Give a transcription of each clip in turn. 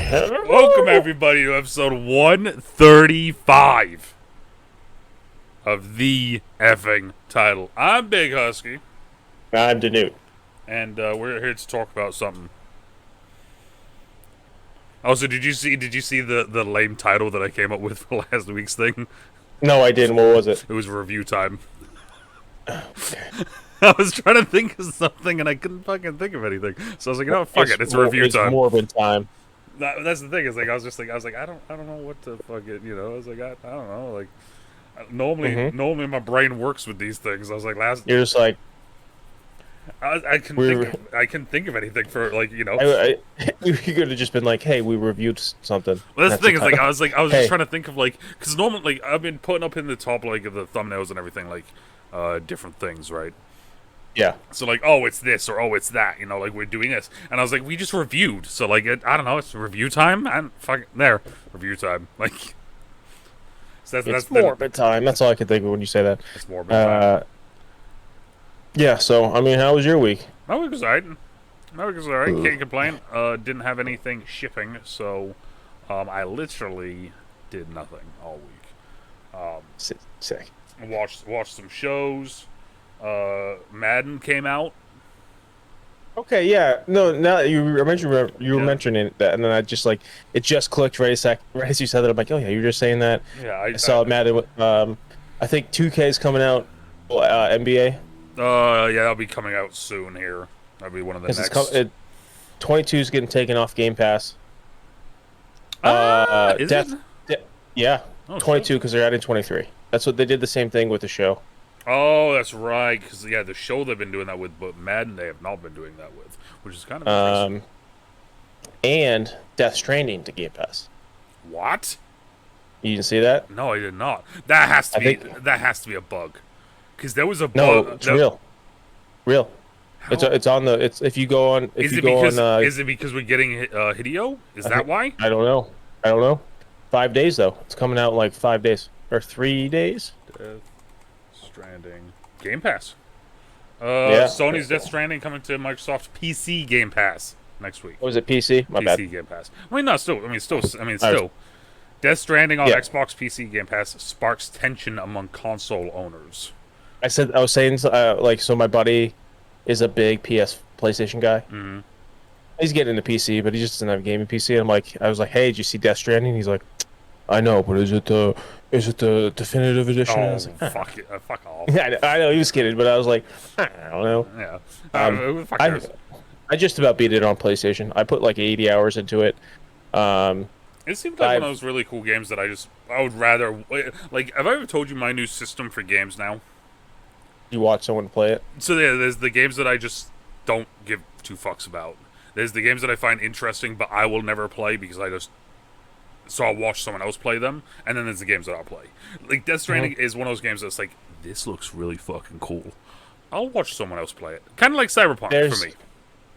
Welcome everybody to episode 135 of the effing title. I'm Big Husky, I'm DeNutte. and we're here to talk about something. Also, did you see the lame title that I came up with for last week's thing? No, I didn't. What was it? It was review time. I was trying to think of something and I couldn't fucking think of anything. So I was like, no, fuck it, it's review time. It's Morbid time. That's the thing. Is like I was like I don't know what to fucking I was like I don't know like normally my brain works with these things. I was like You're just like I can think of anything for you could have just been like, hey, we reviewed something. Well, that's the thing is like I was hey. just trying to think of like because normally like I've been putting up in the top like of the thumbnails and everything like different things, right? Yeah. So like, oh, it's this or oh, it's that. Like we're doing this, and I was like, we just reviewed. So like, I don't know, it's review time. I'm fucking there, review time. Like, so that's Morbid time. That's all I can think of when you say that. It's Morbid time. Yeah. So I mean, how was your week? My week was alright. Can't complain. Didn't have anything shipping, so I literally did nothing all week. Sick. I watched some shows. Madden came out. Okay, yeah. No, now that you were mentioning that, and then I just like it just clicked right as you said that. I'm like, oh yeah, you were just saying that. Yeah, I saw Madden. I think 2K is coming out. NBA. Yeah, that'll be coming out soon here. That'll be one of the next. 22 is getting taken off Game Pass. Is it? Yeah, oh, 22 because they're adding 23. That's what they did. The same thing with the show. Oh, that's right. Because the show they've been doing that with, but Madden they have not been doing that with, which is kind of interesting. And Death Stranding to Game Pass. What? You didn't see that? No, I did not. That has to be a bug. Because there was a bug. No, it's real. Real. How? It's on the. It's if you go on. If you go on. Is it because we're getting Hideo? Is that why? I don't know. 5 days though. It's coming out in like 5 days or 3 days. Stranding Game Pass. Yeah. Sony's Death Stranding coming to Microsoft's PC Game Pass next week. Was it PC? My bad. PC Game Pass. Still. Death Stranding on Xbox PC Game Pass sparks tension among console owners. I was saying so my buddy is a big PlayStation guy. Mm-hmm. He's getting into PC, but he just doesn't have a gaming PC. And I was like, hey, did you see Death Stranding? He's like, I know, but is it the definitive edition? Oh, I was like, fuck it, fuck off. Yeah, I know he was kidding, but I was like, I don't know. Yeah. I just about beat it on PlayStation. I put like 80 hours into it. It seemed like one of those really cool games that I would rather like. Have I ever told you my new system for games now? You watch someone play it. So yeah, there's the games that I just don't give two fucks about. There's the games that I find interesting, but I will never play because so I'll watch someone else play them, and then there's the games that I'll play. Like, Death Stranding is one of those games that's like, this looks really fucking cool. I'll watch someone else play it. Kind of like Cyberpunk for me.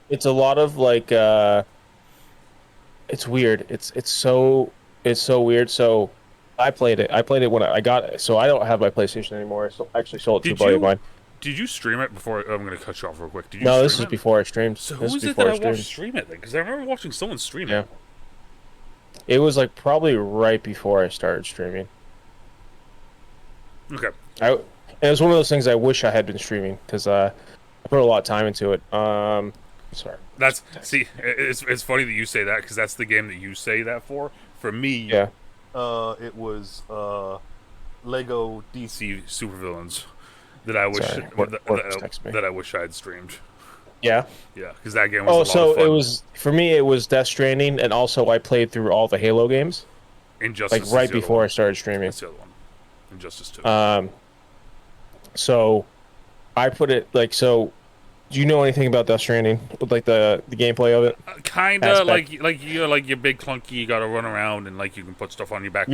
It's a lot of, like, it's weird. It's so weird. So, I played it when I got it. So, I don't have my PlayStation anymore. I actually sold it to a buddy of mine. Did you stream it before? I'm going to cut you off real quick. No, this is before I streamed. So, who was it that I watched stream it then? Because I remember watching someone stream it. Yeah. It was like probably right before I started streaming. Okay. It was one of those things I wish I had been streaming because I put a lot of time into it. Sorry. It's funny that you say that because that's the game that you say that for. For me, yeah. It was Lego DC Supervillains that I wish that I wish I had streamed. Yeah. Yeah, because that game was a lot of fun. It was for me. It was Death Stranding, and also I played through all the Halo games. Injustice, like right before I started streaming. That's the other one. Injustice 2. So I put it like so. Do you know anything about Death Stranding? With like the gameplay of it? Kinda like you're big clunky. You gotta run around and like you can put stuff on your backpack.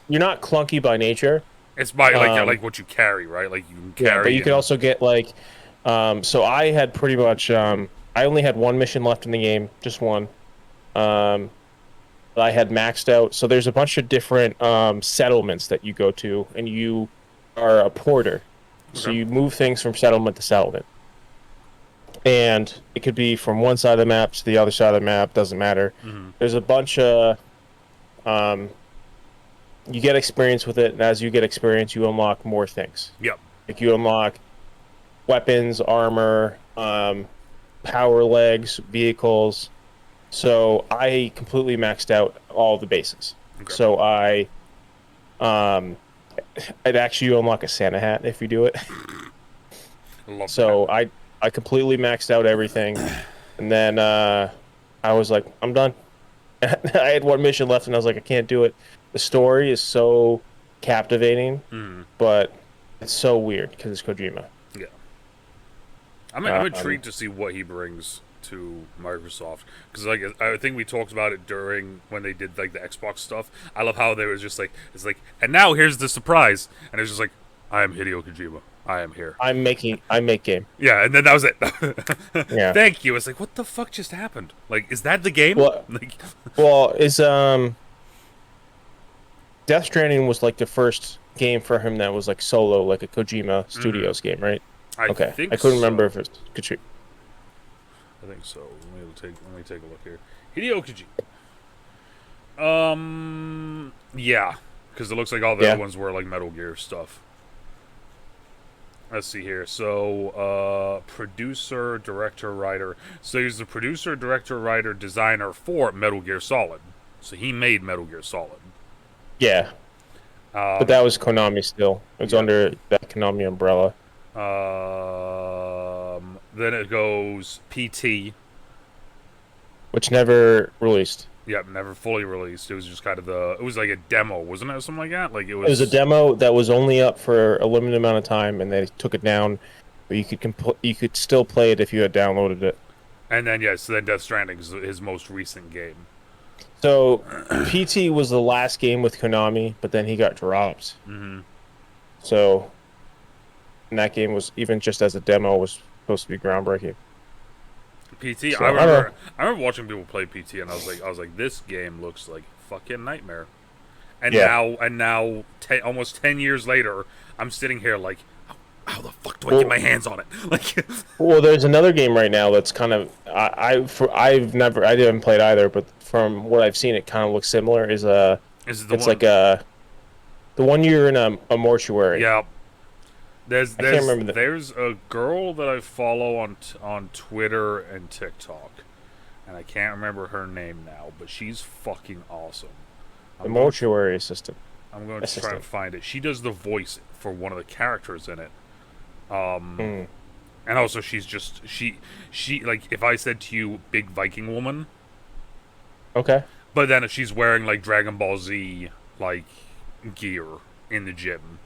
You're not clunky by nature. It's by like what you carry, right? Like you can carry. Yeah, but you could also get like. So I had pretty much. I only had one mission left in the game, just one. I had maxed out. So there's a bunch of different settlements that you go to, and you are a porter. Okay. So you move things from settlement to settlement. and it could be from one side of the map to the other side of the map. Doesn't matter. Mm-hmm. There's a bunch of um, you get experience with it, and as you get experience, you unlock more things. Yep. Like you unlock weapons, armor, power legs, vehicles. So I completely maxed out all the bases. Okay. So um, I'd actually unlock a Santa hat if you do it. Love So that. I completely maxed out everything, and then I was like, I'm done. I had one mission left, and I was like, I can't do it. The story is so captivating, Mm-hmm. but it's so weird because it's Kojima. Yeah. I'm Um, intrigued to see what he brings to Microsoft because like I think we talked about it during when they did like the Xbox stuff. I love how they was just like it's like and now here's the surprise and it's just like I am Hideo Kojima. I am here. I make game. Yeah, and then that was it. Yeah. Thank you. It's like what the fuck just happened? Like is that the game? Well, Like is Death Stranding was like the first game for him that was like solo, like a Kojima Studios game, right? I Okay, think I couldn't remember so. if it's Kojima. I think so. Let me take a look here. Hideo Kojima. Yeah, because it looks like all the Yeah, other ones were like Metal Gear stuff. Let's see here. So, producer, director, writer. So he's the producer, director, writer, designer for Metal Gear Solid. So he made Metal Gear Solid. yeah, but Um, that was Konami still. It was yeah. under that Konami umbrella, Then it goes PT. which never released. Yep, never fully released. It was just kind of the. It was like a demo, wasn't it, or something like that? Like it It was a was. demo that was only up for a limited amount of time, and they took it down. But you could still play it if you had downloaded it. And then yes, then Death Stranding is his most recent game. So PT was the last game with Konami, but then he got dropped. Mm-hmm. So and that game was even just as a demo was supposed to be groundbreaking. PT. So I don't know. I remember watching people play PT, and I was like, this game looks like fucking nightmare. Yeah. And now, almost 10 years later, I'm sitting here like, how the fuck do I Well, get my hands on it? Like, well, there's another game right now that's kind of I didn't play it either, but from what I've seen, it kind of looks similar. is it the It's one? like the one you're in a mortuary. Yeah. I can't remember the There's a girl that I follow on Twitter and TikTok, and I can't remember her name now, but she's fucking awesome. the I'm going mortuary assistant. I'm going to try and Assistant. find it. She does the voice for one of the characters in it. Hmm. And also she's just she like if I said to you big Viking woman, Okay. but then if she's wearing like Dragon Ball Z like gear in the gym.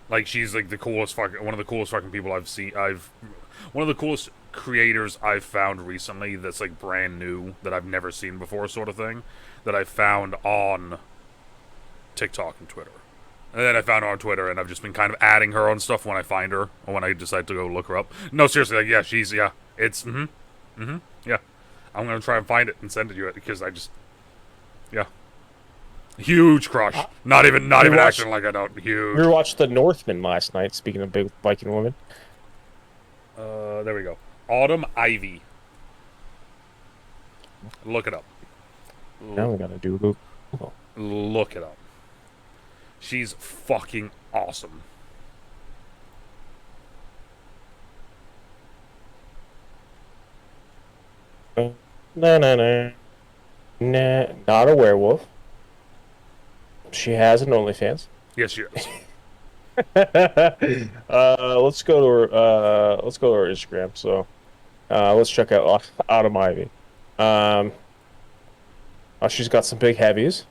Like she's like the coolest fucking one of the coolest fucking people I've seen. One of the coolest creators I've found recently that's like brand new that I've never seen before sort of thing that I found on TikTok and Twitter. And then I found her on Twitter, and I've just been kind of adding her on stuff when I find her or when I decide to go look her up. No, seriously, like it's yeah. I'm gonna try and find it and send it to you because I just yeah, huge crush. Not We even watched acting like I don't. we Huge. watched The Northman last night. Speaking of big Viking woman, There we go. Autumn Ivy. Look it up. now we gotta do Google. Look it up. She's fucking awesome. No, no, no, nah, not a werewolf. She has an OnlyFans. Yes, she is. Let's go to her Instagram. So, let's check out Autumn Ivy. Um, she's got some big heavies.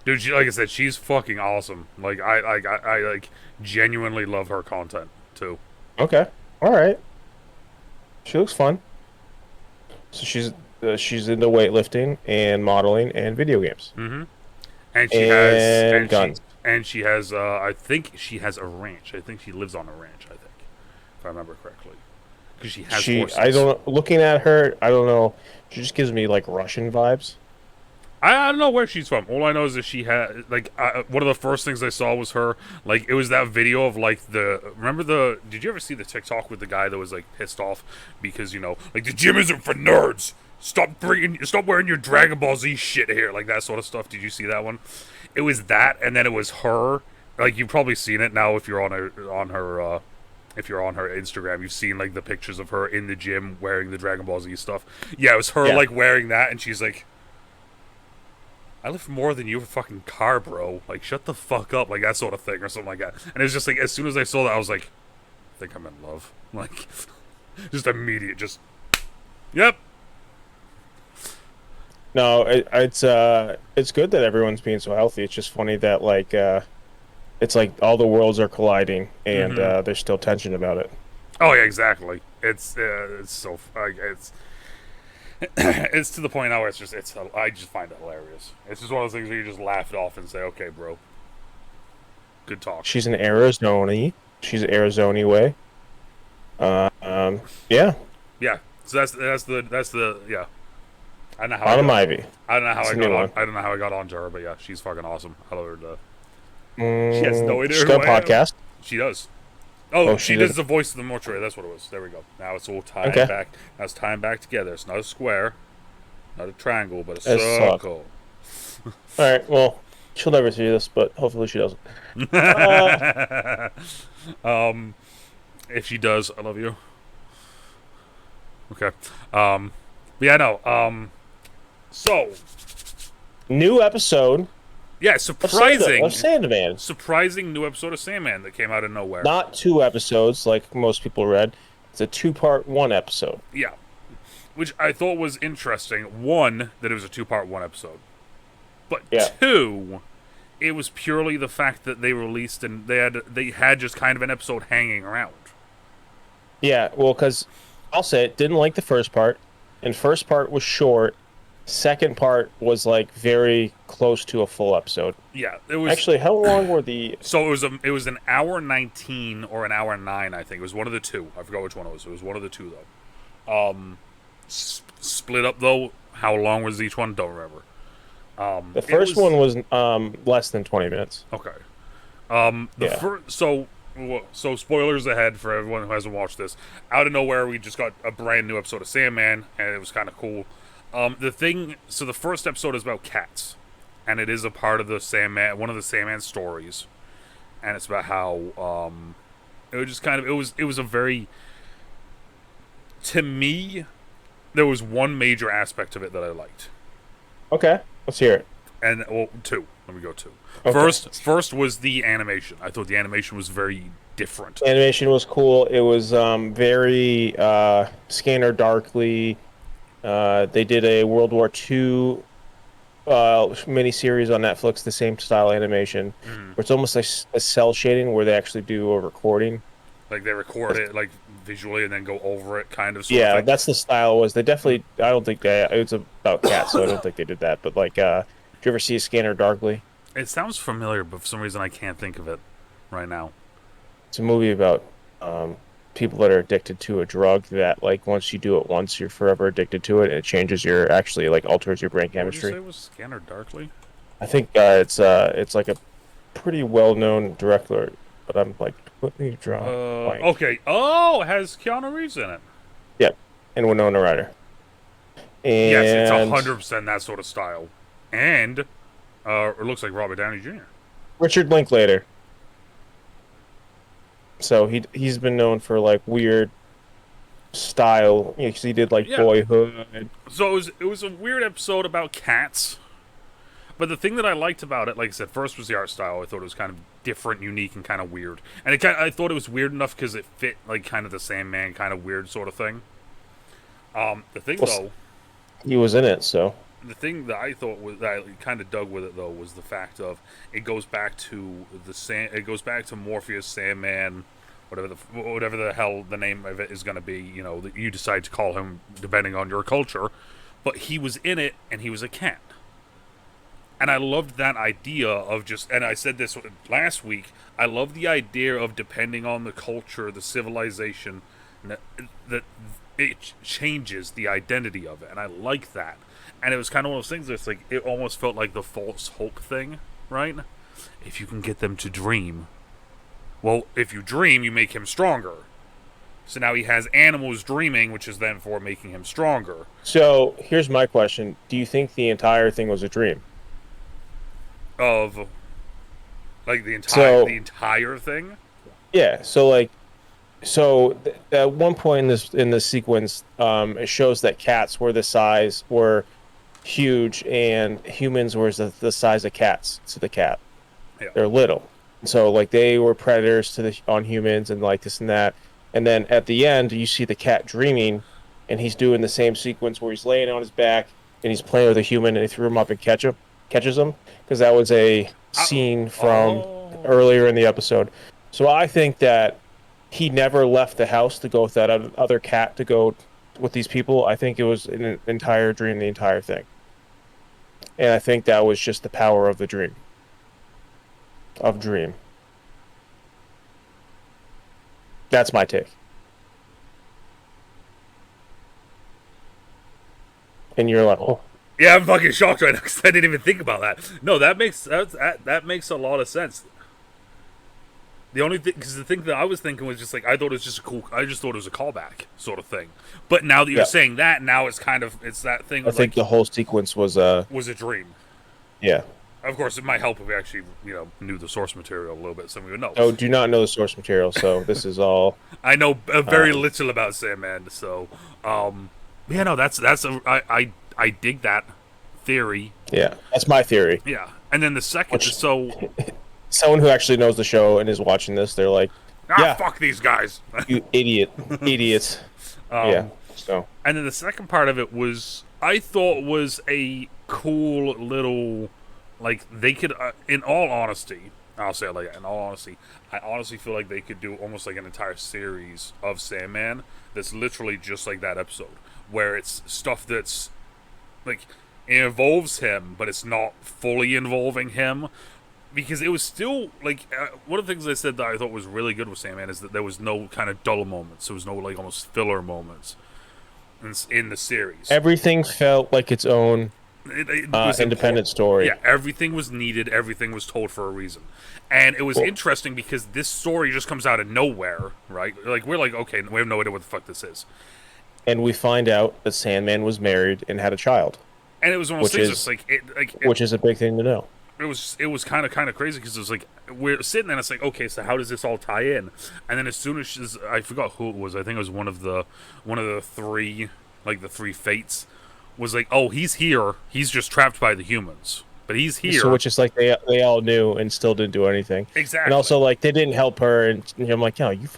Dude, like I said, she's fucking awesome. Like I like genuinely love her content too. Okay, all right. She looks fun. So she's into weightlifting and modeling and video games Mm-hmm. And she has and guns. she has I think she has a ranch. I think she lives on a ranch. I think, if I remember correctly, because she has horses. I don't know. Looking at her, I don't know. She just gives me like Russian vibes. I don't know where she's from. All I know is that she had like one of the first things I saw was her. Like it was that video of like remember the did you ever see the TikTok with the guy that was like pissed off because like the gym isn't for nerds. Stop wearing your Dragon Ball Z shit here, like that sort of stuff. Did you see that one? It was that, and then it was her. Like you've probably seen it now if you're if you're on her Instagram, you've seen like the pictures of her in the gym wearing the Dragon Ball Z stuff. Yeah, it was her Yeah. like wearing that, and she's like, I lift more than your fucking car, bro. Like, shut the fuck up, like that sort of thing, or something like that. And it was just like, as soon as I saw that, I was like, I think I'm in love. Like, just immediate, yep. No, it's good that everyone's being so healthy. It's just funny that like it's like all the worlds are colliding and there's still tension about it. Oh yeah, exactly. It's so like it's to the point now where I just find it hilarious. It's just one of those things where you just laugh it off and say, okay, bro, good talk. She's an Arizona. She's Arizona way. Yeah. Yeah. So that's the yeah. I don't know how Autumn Ivy. I don't know how That's I a got new on. one. I don't know how I got onto her, but yeah, she's fucking awesome. I love her to. She has no idea She's who got a I am. podcast. She does. Oh, she did. does the voice of the mortuary. That's what it was. There we go. Now it's all tying Okay. back. Now it's tying back together. It's not a square, not a triangle, but a It's solid. circle. All right. Well, she'll never see this, but hopefully she doesn't. If she does, I love you. Okay. But yeah, no. So New episode yeah, of surprising, Sandman. surprising new episode of Sandman that came out of nowhere. Not 2 episodes like most people read. It's a 2-part 1 episode. Yeah, which I thought was interesting. One, that it was a 2-part 1 episode, but Yeah. 2, it was purely the fact that they released and they had just kind of an episode hanging around. Yeah, well, because I'll say it, didn't like the first part, and first part was short. Second part was like very close to a full episode. Yeah, it was Actually, how long were the? So it was an hour 19 or an hour 9, I think. It was one of the two. I forgot which one it was. It was one of the two though. Split up though. How long was each one? Don't remember. The first one was less than 20 minutes. Okay. Yeah. So spoilers ahead for everyone who hasn't watched this. Out of nowhere, we just got a brand new episode of Sandman, and it was kind of cool. So the first episode is about cats, and it is a part of the Sandman, one of the Sandman stories, and it's about how it was just kind of it was a very, to me, there was one major aspect of it that I liked. Okay, let's hear it. And well, two. Let me go two. Okay. First was the animation. I thought the animation was very different. Animation was cool. It was very Scanner Darkly. They did a World War II miniseries on Netflix, the same style animation, where it's almost like a cell shading where they actually do a recording. Like they record it like visually and then go over it, kind of. Yeah, that's the style. Was they definitely? I don't think it's about cats, so I don't think they did that. But like, did you ever see Scanner Darkly? It sounds familiar, but for some reason I can't think of it right now. It's a movie about people that are addicted to a drug that, like, once you do it once, you're forever addicted to it, and it changes your actually like alters your brain chemistry. What did you say was Scanner Darkly? I think it's like a pretty well-known director, but I'm like completely drawn. blank. Okay. Oh, it has Keanu Reeves in it. Yep, and Winona Ryder. And Yes, it's 100% that sort of style, and it looks like Robert Downey Jr. Richard Linklater. So he's been known for like weird style. You know, 'cause he did like Yeah. Boyhood. So it was a weird episode about cats. But the thing that I liked about it, like I said, first was the art style. I thought it was kind of different, unique, and kind of weird. And I thought it was weird enough because it fit like kind of the Sandman kind of weird sort of thing. The thing though, He was in it, so the thing that I thought was that I kind of dug with it though was the fact of it goes back to it goes back to Morpheus, Sandman, whatever the hell the name of it is going to be. You know, that you decide to call him depending on your culture. But he was in it, and he was a cat. And I loved that idea of just, and I said this last week, I love the idea of depending on the culture, the civilization, that it changes the identity of it. And I like that. And it was kind of one of those things that's like, it almost felt like the false hope thing, right? If you can get them to dream. Well, if you dream, you make him stronger. So now he has animals dreaming, which is then for making him stronger. So here's my question: do you think the entire thing was a dream? Of like the So entire thing. yeah, at one point in this sequence, it shows that cats were huge, and humans were the size of cats to the cat. Yeah. They're little, so like they were predators on humans and like this and that. And then at the end, you see the cat dreaming, and he's doing the same sequence where he's laying on his back and he's playing with a human, and he threw him up and catches him, because that was a scene from earlier in the episode. So I think that he never left the house to go with that other cat to go with these people. I think it was an entire dream, the entire thing. And I think that was just the power of the dream. That's my take. And you're like, oh. Yeah, I'm fucking shocked right now because I didn't even think about that. No, that makes a lot of sense. The only thing, because the thing that I was thinking was just like, I just thought it was a callback sort of thing. But now that you're saying that, now it's that thing. I think the whole sequence was a dream. Yeah. Of course, it might help if we actually, knew the source material a little bit, so we would know. Oh, do not know the source material, so this is all. I know very little about Sandman, so yeah, no, I dig that theory. Yeah, that's my theory. Yeah, and then the second, someone who actually knows the show and is watching this, they're like, yeah, fuck these guys, you idiots. Yeah. So, and then the second part of it I thought was a cool little. Like, they could, in all honesty, I'll say it like that, in all honesty, I honestly feel like they could do almost like an entire series of Sandman that's literally just like that episode, where it's stuff that's, like, it involves him, but it's not fully involving him, because it was still, like, one of the things I said that I thought was really good with Sandman is that there was no kind of dull moments, there was no, like, almost filler moments in the series. Everything felt like its own... It was independent story. Yeah, everything was needed. Everything was told for a reason, and it was interesting because this story just comes out of nowhere, right? Like we're like, okay, we have no idea what the fuck this is, and we find out that Sandman was married and had a child, and it was one of those things. Which is a big thing to know. It was kind of crazy because it was like we're sitting there and it's like, okay, so how does this all tie in? And then as soon as I forgot who it was, I think it was one of the three, like the three fates. Was like, oh, he's here. He's just trapped by the humans, but he's here. So which is like they all knew and still didn't do anything. Exactly. And also like they didn't help her, and I'm like, yo, you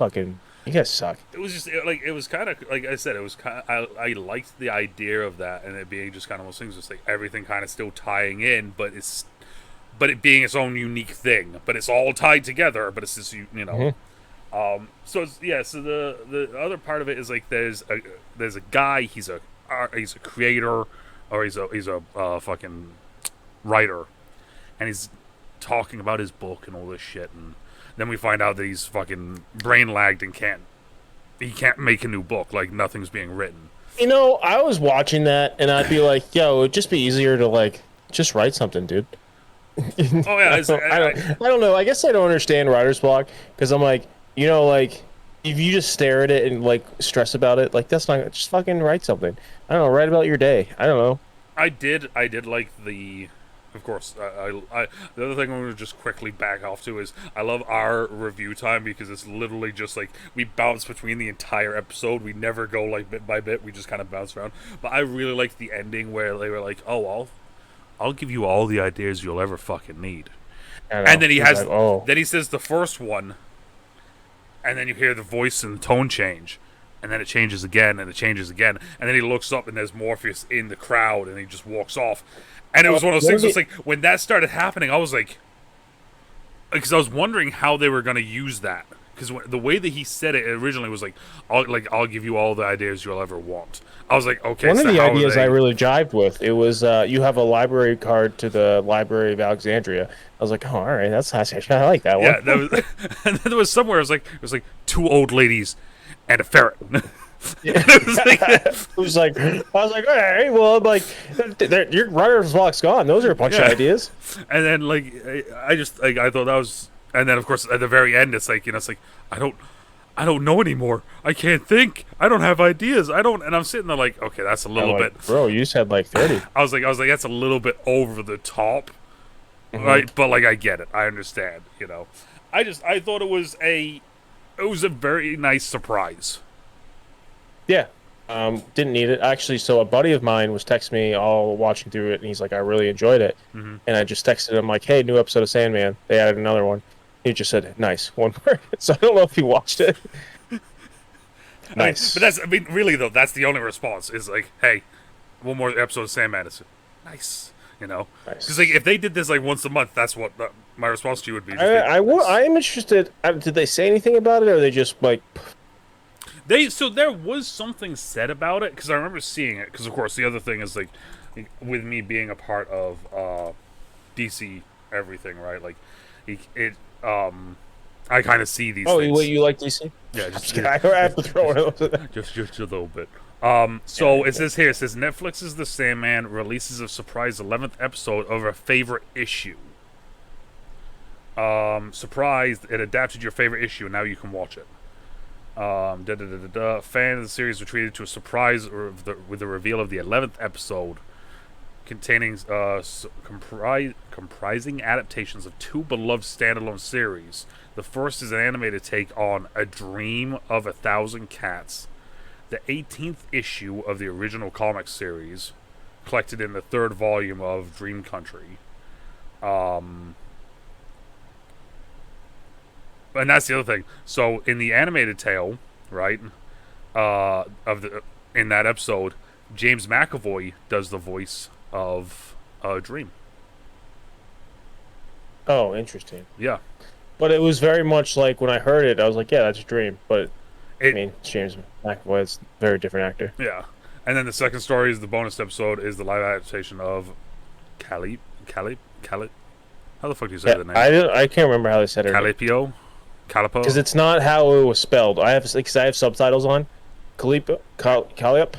guys suck. It was just it was kind of like I said, it was kind of, I liked the idea of that, and it being just kind of those things, just like everything kind of still tying in, but it being its own unique thing, but it's all tied together. But it's just Mm-hmm. So the other part of it is like there's a guy. He's a creator, or he's a fucking writer, and he's talking about his book and all this shit, and then we find out that he's fucking brain lagged and can't make a new book, like nothing's being written. I was watching that and I'd be like, yo, it'd just be easier to like just write something, dude. Oh yeah, I don't know. I guess I don't understand writer's block, because I'm like, like if you just stare at it and like stress about it, like that's not, just fucking write something. I don't know, write about your day. I don't know. I did like of course, the other thing I'm going to just quickly back off to is I love our review time, because it's literally just like we bounce between the entire episode. We never go like bit by bit. We just kind of bounce around. But I really liked the ending where they were like, oh, I'll give you all the ideas you'll ever fucking need. And then then he says the first one, and then you hear the voice and the tone change, and then it changes again, and it changes again, and then he looks up and there's Morpheus in the crowd, and he just walks off. And it was one of those things. It's like when that started happening, I was like, because I was wondering how they were going to use that, because the way that he said it originally was like, I'll give you all the ideas you'll ever want. I was like, okay. One of the ideas I really jived with, it was you have a library card to the Library of Alexandria. I was like, oh, all right, that's I like that one. Yeah, that was, and then there was somewhere it was like 2 old ladies and a ferret. Yeah. It was like, I was like, hey, well, I'm like, your writer's block's gone. Those are a bunch of yeah. ideas. And then like I just like I thought that was, and then of course at the very end it's like, it's like I don't know anymore. I can't think. I don't have ideas. I don't. And I'm sitting there like, okay, that's a little I'm bit. like, bro, you just had like 30. I was like, that's a little bit over the top, Mhm. right? But like, I get it. I understand. I thought it was a very nice surprise. Yeah. Didn't need it. Actually, so a buddy of mine was texting me all watching through it, and he's like, I really enjoyed it. Mm-hmm. And I just texted him, like, hey, new episode of Sandman. They added another one. He just said, nice. One word. So I don't know if he watched it. Nice. But really though, that's the only response. Is like, hey, one more episode of Sandman. It's nice. Nice. Because like if they did this like once a month, that's what my response to you would be. I am interested. Did they say anything about it, or are they just like? So there was something said about it because I remember seeing it. Because of course the other thing is like with me being a part of DC everything, right? Like I kind of see these. Oh, things. wait, you like DC? Yeah, just I have to throw it. just a little bit. So it says here, Netflix's The Sandman releases a surprise 11th episode of a favorite issue. Surprised, it adapted your favorite issue, and now you can watch it. Fans of the series were treated to a surprise with the reveal of the 11th episode, containing comprising adaptations of two beloved standalone series. The first is an animated take on A Dream of a Thousand Cats, the 18th issue of the original comic series, collected in the third volume of Dream Country. And that's the other thing. So in the animated tale, right, in that episode, James McAvoy does the voice of Dream. Oh, interesting. Yeah. But it was very much like when I heard it, I was like, yeah, that's a dream. But I mean, James McAvoy is a very different actor. Yeah. And then the second story is the bonus episode, is the live adaptation of Calip. How the fuck do you say the name? I can't remember how they said it. Calipo? Because it's not how it was spelled. I have subtitles on. Calip. Yeah, Calliope.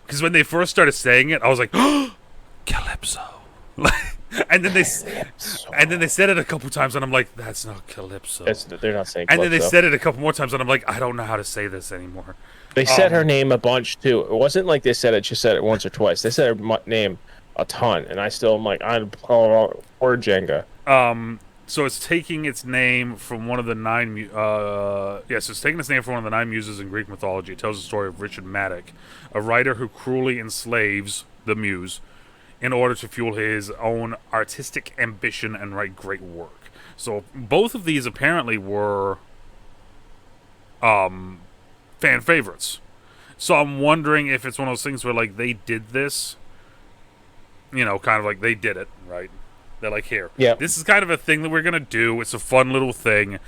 Because when they first started saying it, I was like, Calypso. and then they said it a couple times, and I'm like, that's not Calypso. They're not saying. And then they said it a couple more times, and I'm like, I don't know how to say this anymore. They said her name a bunch too. It wasn't like they said it; just said it once or twice. They said her name a ton, and I still am like, I'm poor Jenga. So it's taking its name from one of the nine. It's taking its name from one of the nine muses in Greek mythology. It tells the story of Richard Maddock, a writer who cruelly enslaves the muse in order to fuel his own artistic ambition and write great work. So both of these apparently were fan favorites. So I'm wondering if it's one of those things where like they did this, kind of like they did it, right? They're like, here, this is kind of a thing that we're gonna do. It's a fun little thing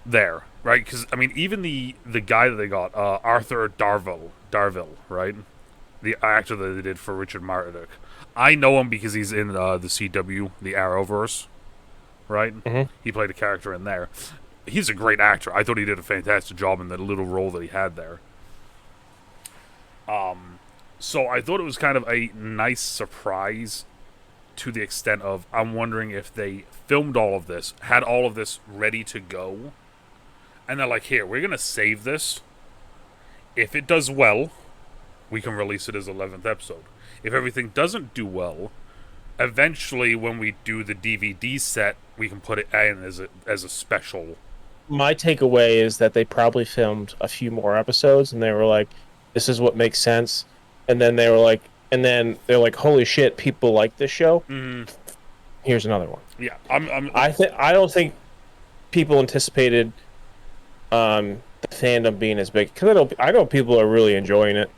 there, right? Because I mean, even the guy that they got, Arthur Darvill, right? The actor that they did for Richard Murdoch. I know him because he's in the CW, the Arrowverse, right? Mm-hmm. He played a character in there. He's a great actor. I thought he did a fantastic job in the little role that he had there. So I thought it was kind of a nice surprise to the extent of, I'm wondering if they filmed all of this, had all of this ready to go, and they're like, here, we're going to save this. If it does well, we can release it as 11th episode. If everything doesn't do well, eventually when we do the DVD set, we can put it in as a special. My takeaway is that they probably filmed a few more episodes, and they were like, this is what makes sense. And then they're like, holy shit, people like this show. Mm. Here's another one. Yeah, I don't think people anticipated the fandom being as big, because I know people are really enjoying it.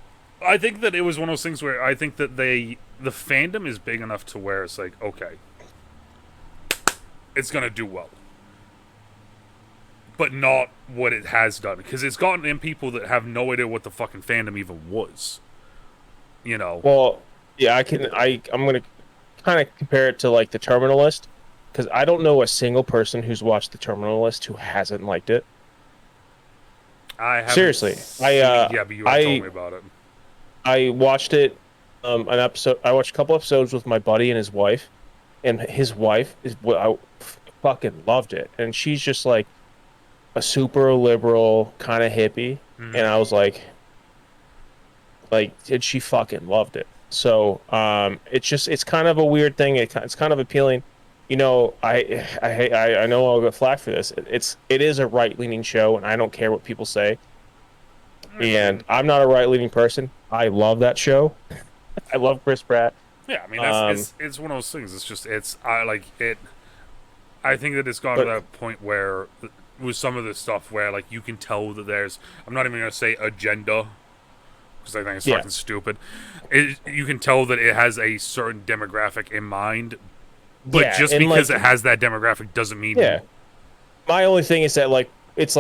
I think that it was one of those things where I think that the fandom is big enough to where it's like, okay, it's gonna do well, but not what it has done, because it's gotten in people that have no idea what the fucking fandom even was. Well, yeah, I'm gonna kind of compare it to like the Terminal List. because I don't know a single person who's watched The Terminal List who hasn't liked it. I haven't Seriously, seen it yet, but you had told me about it. I watched it, an episode. I watched a couple episodes with my buddy and his wife, and his wife is what I fucking loved it, and she's just like a super liberal kind of hippie, and I was like, and she fucking loved it. So, it's kind of a weird thing. It's kind of appealing. You know, I know I'll get flack for this. It is a right leaning show, and I don't care what people say. And I'm not a right leaning person. I love that show. I love Chris Pratt. Yeah, I mean, it's one of those things. It's just I like it. I think that it's gone to that point where with some of this stuff where like you can tell that there's, I'm not even gonna say agenda, because I think it's fucking stupid. You can tell that it has a certain demographic in mind, but just because it has that demographic doesn't mean. Yeah. My only thing is that it's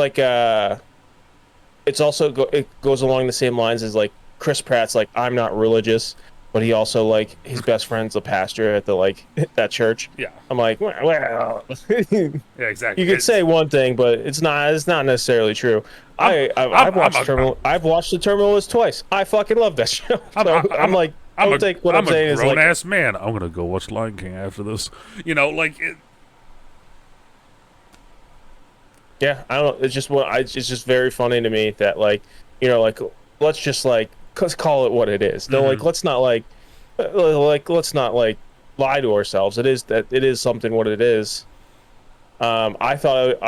it goes along the same lines as like Chris Pratt's like, I'm not religious, but he also like his best friend's a pastor at the that church. Yeah. I'm like, well, yeah, exactly. You could say one thing, but it's not necessarily true. I've watched the Terminal List twice. I fucking love that show. So I'm like, I'm a grown ass man. I'm gonna go watch Lion King after this. You know, like it. Yeah, I don't know. It's just very funny to me that let's just let's call it what it is. No, let's not let's not lie to ourselves. It is something what it is. I thought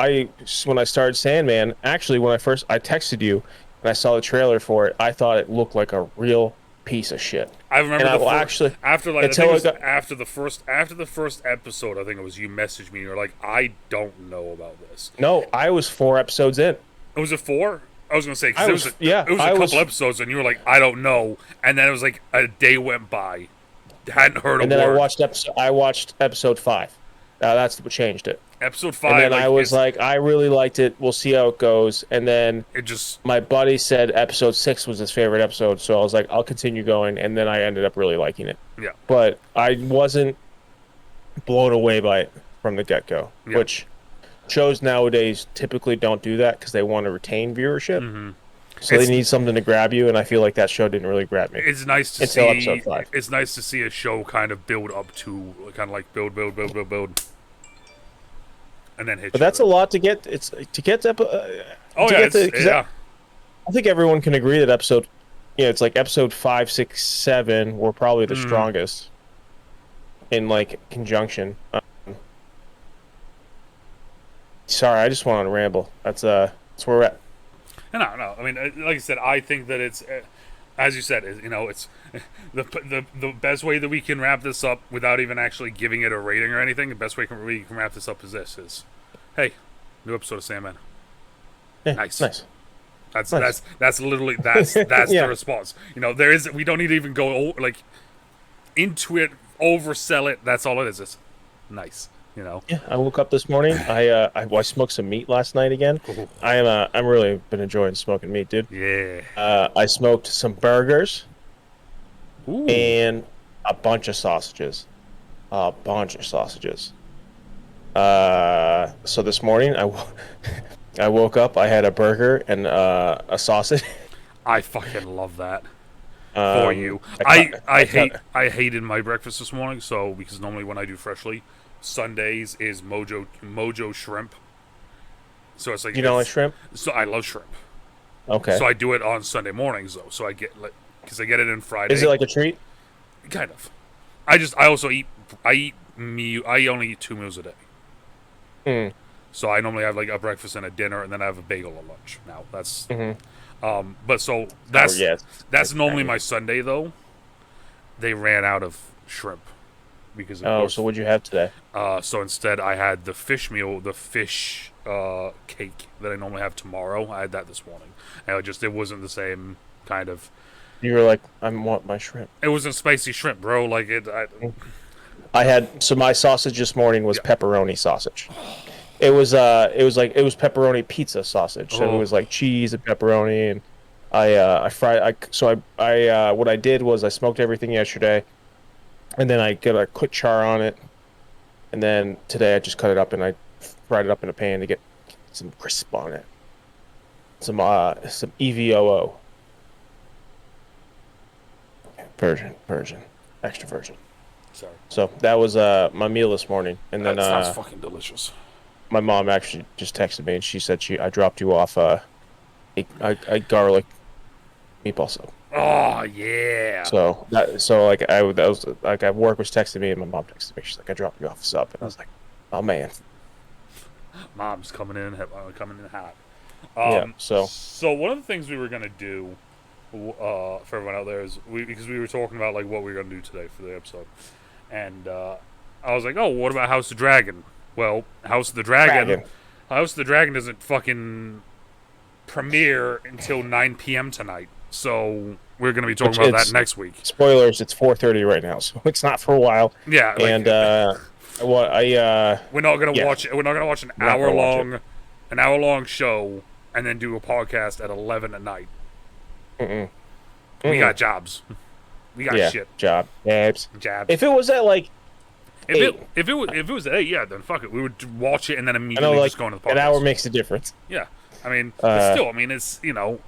when I started Sandman, actually when I texted you and I saw the trailer for it, I thought it looked like a real piece of shit. I remember after the first episode, I think it was, you messaged me and you're like, I don't know about this. No, I was 4 episodes in. Was it 4? I was gonna say, because it was a couple episodes and you were like, I don't know, and then it was like a day went by, hadn't heard a word. And then I watched episode 5. That's what changed it. Episode 5. And then I was like, I really liked it. We'll see how it goes. And then my buddy said episode 6 was his favorite episode, so I was like, I'll continue going. And then I ended up really liking it. Yeah. But I wasn't blown away by it from the get-go, which shows nowadays typically don't do that because they want to retain viewership. So they need something to grab you, and I feel like that show didn't really grab me. It's nice to see. Episode 5. It's nice to see a show kind of build up to, kind of like build, and then hit. But that's a lot to get. It's to get to. I think everyone can agree that episode. Yeah, it's like episode 5, 6, 7 were probably the strongest in conjunction. Sorry, I just went on a ramble. That's where we're at. No. I mean, like I said, I think that it's, as you said, it's the best way that we can wrap this up without even actually giving it a rating or anything. The best way we can wrap this up is this: hey, new episode of Sandman. Yeah, nice. That's literally the response. We don't need to even go into it, oversell it. That's all it is. It's nice. Yeah, I woke up this morning. I smoked some meat last night again. Cool. I'm really been enjoying smoking meat, dude. Yeah. I smoked some burgers. Ooh. And a bunch of sausages. So this morning I woke up. I had a burger and a sausage. I fucking love that. For you, I hated my breakfast this morning. So because normally when I do Freshly, Sundays is Mojo shrimp. So it's like, you don't like shrimp? So I love shrimp. Okay. So I do it on Sunday mornings though. So I get because I get it in Friday. Is it like a treat? Kind of. I only eat 2 meals a day. So I normally have a breakfast and a dinner, and then I have a bagel at lunch. Now that's but so that's normally my Sunday though. They ran out of shrimp because so what'd you have today? So instead I had the fish meal, the fish cake that I normally have tomorrow. I had that this morning, and it wasn't the same kind of. You were like, I want my shrimp. It wasn't spicy shrimp, bro. I had my sausage this morning was pepperoni sausage. It was pepperoni pizza sausage. So it was like cheese and pepperoni, and I fried. What I did was I smoked everything yesterday, and then I got a quick char on it, And then today I just cut it up and I fried it up in a pan to get some crisp on it. Some EVOO. Version, extra virgin. Sorry. So that was my meal this morning, and then That sounds fucking delicious. my mom actually just texted me and she said I dropped you off a garlic meatball sub. Oh yeah. So work was texting me and my mom texted me. She's like, I dropped you off a sub, and I was like, oh man. Mom's coming in hot. Yeah. So one of the things we were gonna do, for everyone out there, is because we were talking about like what we were gonna do today for the episode, and I was like, oh, what about House of Dragon? Well, House of the Dragon doesn't fucking premiere until 9 p.m. tonight, so we're gonna be talking about that next week. Spoilers: it's 4:30 right now, so it's not for a while. Yeah, and we're not gonna watch it. We're not gonna watch an hour long show and then do a podcast at 11 at night. We got jobs. We got shit. Jabs. If it was at like if it was 8, yeah, then fuck it. We would watch it and then immediately just go into the podcast. An hour makes a difference. Yeah. I mean, still, I mean, it's,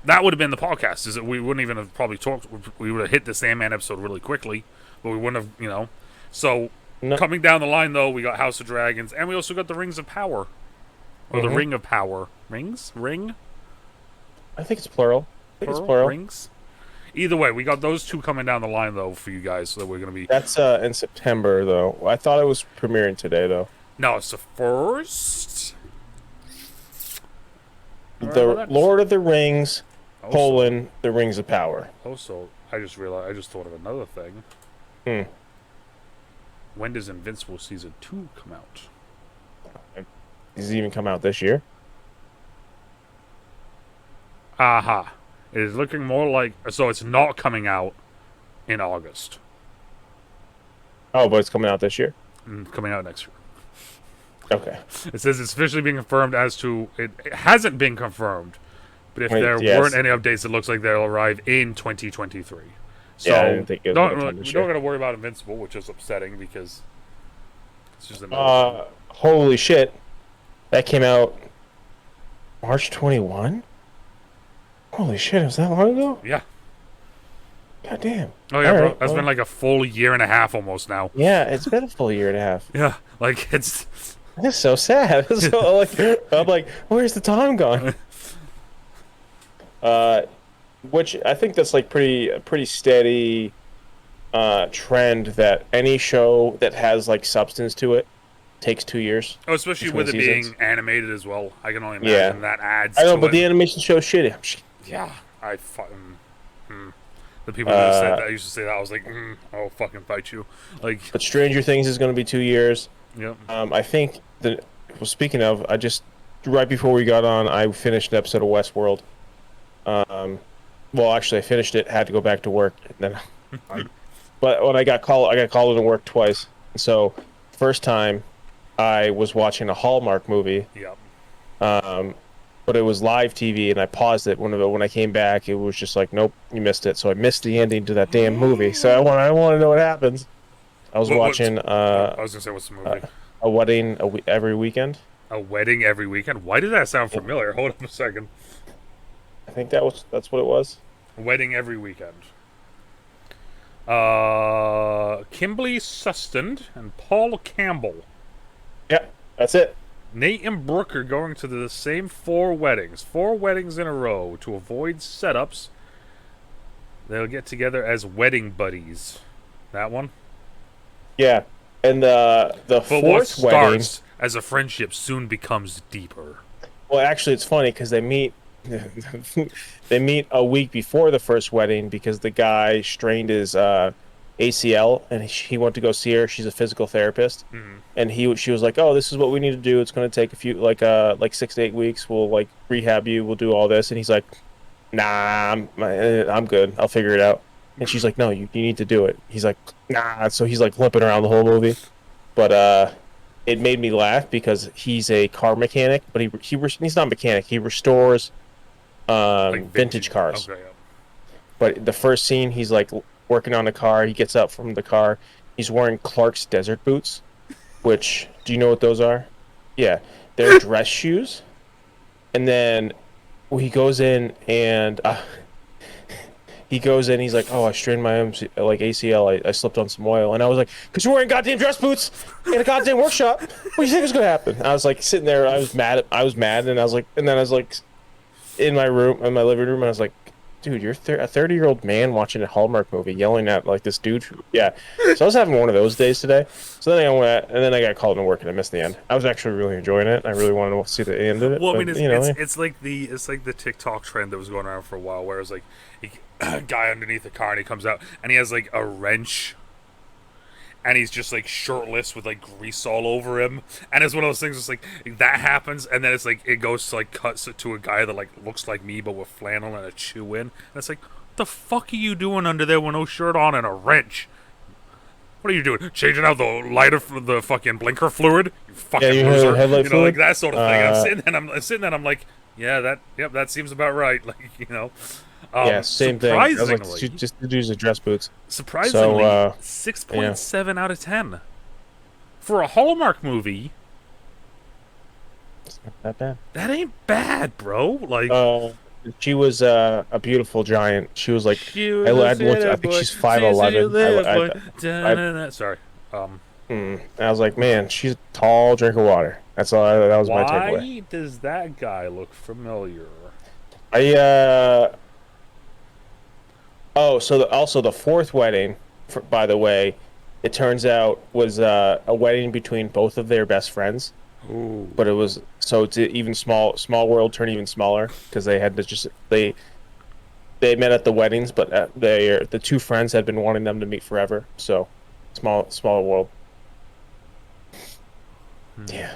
that would have been the podcast. Is that we wouldn't even have probably talked. We would have hit the Sandman episode really quickly, but we wouldn't have, So, coming down the line, though, we got House of Dragons, and we also got the Rings of Power. Or the Ring of Power. Rings? Ring? I think it's plural. It's plural. Rings? Either way, we got those two coming down the line, though, for you guys, so that we're going to be... That's in September, though. I thought it was premiering today, though. No, it's the first... The Lord of the Rings, the Rings of Power. Also, I just thought of another thing. When does Invincible Season 2 come out? Does it even come out this year? Aha. It is looking more like... So it's not coming out in August. Oh, but it's coming out this year? Coming out next year. Okay. It says it's officially being confirmed as to... It hasn't been confirmed. But if there weren't any updates, it looks like they'll arrive in 2023. So, I didn't think it was we're not going to worry about Invincible, which is upsetting because... It's just another... Holy shit. That came out March 21? Holy shit, was that long ago? Yeah. God damn. Oh, yeah, bro. That's been like a full year and a half almost now. Yeah, it's been a full year and a half. Yeah, like, it's... That's so sad. So, I'm like, where's the time gone? Which I think that's like pretty steady trend that any show that has like substance to it takes 2 years. Oh, especially with it being animated as well. I can only imagine that adds. I know, but the animation show is shitty. Yeah, I fucking. The people that used to say that, I was like, I'll fucking fight you. Like, but Stranger Things is going to be 2 years. Yep. I think that. Well, speaking of, I just right before we got on, I finished an episode of Westworld. Well, actually, I finished it. Had to go back to work. And then, but when I got called into work twice. So, first time, I was watching a Hallmark movie. Yep. But it was live TV, and I paused it. When I came back, it was just like, nope, you missed it. So I missed the ending to that damn movie. So I want to know what happens. I was watching. I was gonna say, what's the movie? A wedding every weekend. A wedding every weekend. Why did that sound familiar? Hold on a second. I think that's what it was. Wedding every weekend. Kimberly Sustand and Paul Campbell. Yep, that's it. Nate and Brooke are going to the same 4 weddings. 4 weddings in a row. To avoid setups, they'll get together as wedding buddies. That one? Yeah. And the fourth wedding... starts as a friendship soon becomes deeper. Well, actually, it's funny because they meet... they meet a week before the first wedding because the guy strained his ACL and he went to go see her. She's a physical therapist, and she was like, "Oh, this is what we need to do. It's going to take a few like 6 to 8 weeks. We'll like rehab you. We'll do all this." And he's like, "Nah, I'm good. I'll figure it out." And she's like, "No, you need to do it." He's like, "Nah." So he's like limping around the whole movie, but it made me laugh because he's a car mechanic, but he's not a mechanic. He restores like vintage cars. Okay, yeah. But the first scene, he's like working on a car. He gets up from the car. He's wearing Clark's desert boots. which do you know what those are? Yeah, they're dress shoes. And then he goes in and he goes in. He's like, "Oh, I strained my like ACL. I slipped on some oil." And I was like, "Cause you're wearing goddamn dress boots in a goddamn workshop. What do you think was gonna happen?" I was like sitting there. I was mad. And I was like in my room, in my living room, and I was like, "Dude, you're a 30-year-old man watching a Hallmark movie, yelling at like this dude." Yeah. So I was having one of those days today. So then I went, and then I got called into work, and I missed the end. I was actually really enjoying it. I really wanted to see the end of it. Well, I But mean, you know, it's like the TikTok trend that was going around for a while, where it's like a guy underneath the car and he comes out and he has like a wrench and he's just like shirtless with like grease all over him, and it's one of those things. It's like that happens, and then it's like it goes to like cuts it to a guy that like looks like me but with flannel and a chew in, and it's like, what the fuck are you doing under there with no shirt on and a wrench? What are you doing? Changing out the lighter for the fucking blinker fluid? You fucking you loser. headlight You know, like fluid? that sort of thing. I'm sitting there and I'm like, yeah, that seems about right. Like, you know. Yeah, same thing. I was like, Surprisingly, just to use the dress boots. surprisingly, So, 6.7 out of 10 for a Hallmark movie. It's not that bad. That ain't bad, bro. Like, She was a beautiful giant. She was like, she was a city I think boy, she's 5'11". Sorry. I was like, man, she's a tall drink of water. That's all. That was my takeaway. Why does that guy look familiar? I Oh, so also the fourth wedding, by the way, it turns out was a wedding between both of their best friends. Ooh. But it was so it's even small world turned even smaller because they had to just they met at the weddings, but the two friends had been wanting them to meet forever. So smaller world. Yeah.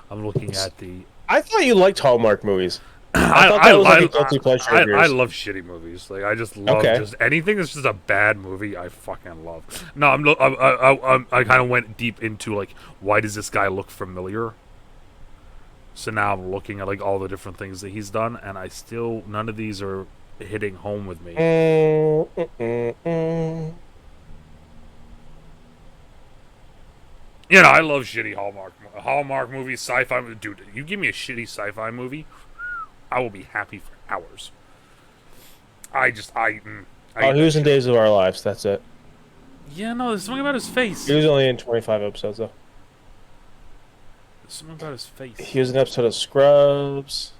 I'm looking at the. I thought you liked Hallmark movies. I thought that was like a guilty pleasure of yours. I love shitty movies. Like I just love just anything that's just a bad movie. I fucking love. No, I kind of went deep into like, why does this guy look familiar? So now I'm looking at like all the different things that he's done, and I still none of these are hitting home with me. You know, I love shitty Hallmark movies, sci-fi. Dude, you give me a shitty sci-fi movie, I will be happy for hours. He was in Days of Our Lives. That's it. Yeah, no, there's something about his face. He was only in 25 episodes though. There's something about his face. He was in an episode of Scrubs.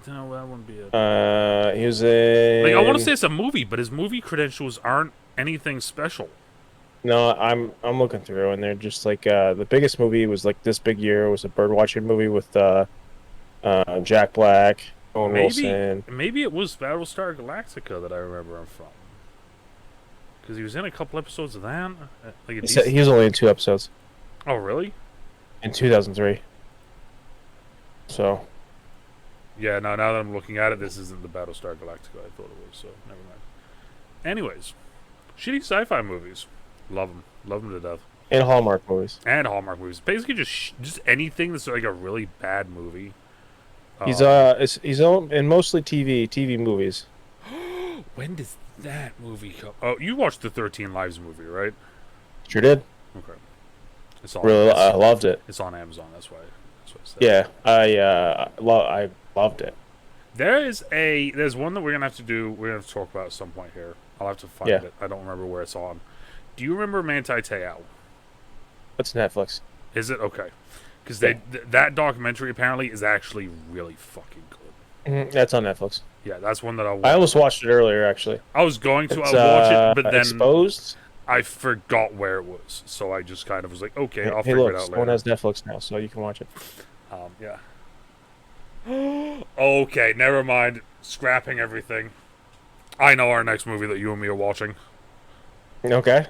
No, that wouldn't be it. He was in. Like, I want to say it's a movie, but his movie credentials aren't anything special. No, I'm looking through, and they're just like the biggest movie was like this big year was a bird watching movie with Jack Black, Owen Wilson. Maybe it was Battlestar Galactica that I remember him from, because he was in a couple episodes of that. He was only in 2 episodes. Oh, really? In 2003. So. Yeah, now that I'm looking at it, this isn't the Battlestar Galactica I thought it was, so never mind. Anyways, shitty sci-fi movies. Love them to death. And Hallmark movies. Basically, just anything that's like a really bad movie. He's in mostly TV movies. When does that movie come? Oh, you watched the 13 Lives movie, right? Sure did. Okay. I loved it. It's on Amazon. That's why I said. Yeah, I loved it. There's one that we're gonna have to do. We're gonna have to talk about at some point here. I'll have to find it. I don't remember where it's on. Do you remember Manti Te'o? That's Netflix. Is it? Okay. Because that documentary apparently is actually really fucking good. Mm-hmm. That's on Netflix. Yeah, that's one that I almost watched it earlier, actually. I was going to watch it, but then Exposed? I forgot where it was, so I just kind of was like, okay, I'll figure it out later. Someone has Netflix now, so you can watch it. Yeah. Okay, never mind. Scrapping everything. I know our next movie that you and me are watching. Okay.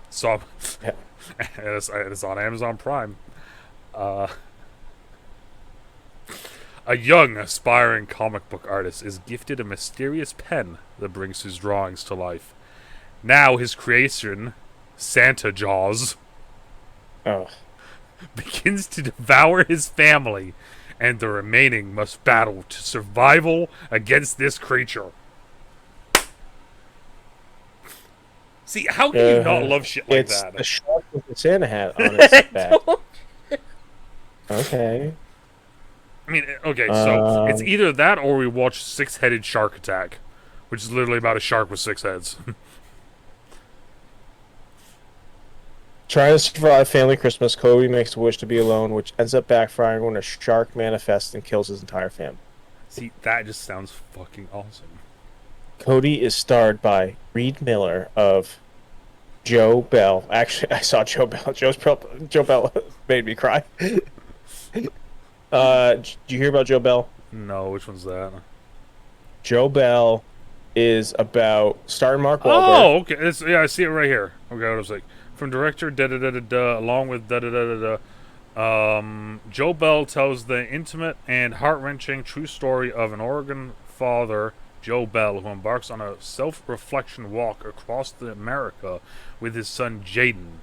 So, yeah. it's on Amazon Prime. A young, aspiring comic book artist is gifted a mysterious pen that brings his drawings to life. Now his creation, Santa Jaws, begins to devour his family, and the remaining must battle to survival against this creature. See, how can you not love shit like It's that? the shark with the Santa hat on its back. Okay. I mean, okay, so it's Um, either that or we watch Six-Headed Shark Attack, which is literally about a shark with 6 heads. Trying to survive family Christmas, Cody makes a wish to be alone, which ends up backfiring when a shark manifests and kills his entire family. See, that just sounds fucking awesome. Cody is starred by Reed Miller of Joe Bell. Actually, I saw Joe Bell. Joe Bell made me cry. Did you hear about Joe Bell? No, which one's that? Joe Bell is about starring Mark Wahlberg. Oh, okay. Yeah, I see it right here. Okay, what I was like, from director da da da da da, along with da da da da da. Joe Bell tells the intimate and heart-wrenching true story of an Oregon father, Joe Bell, who embarks on a self-reflection walk across America with his son Jaden,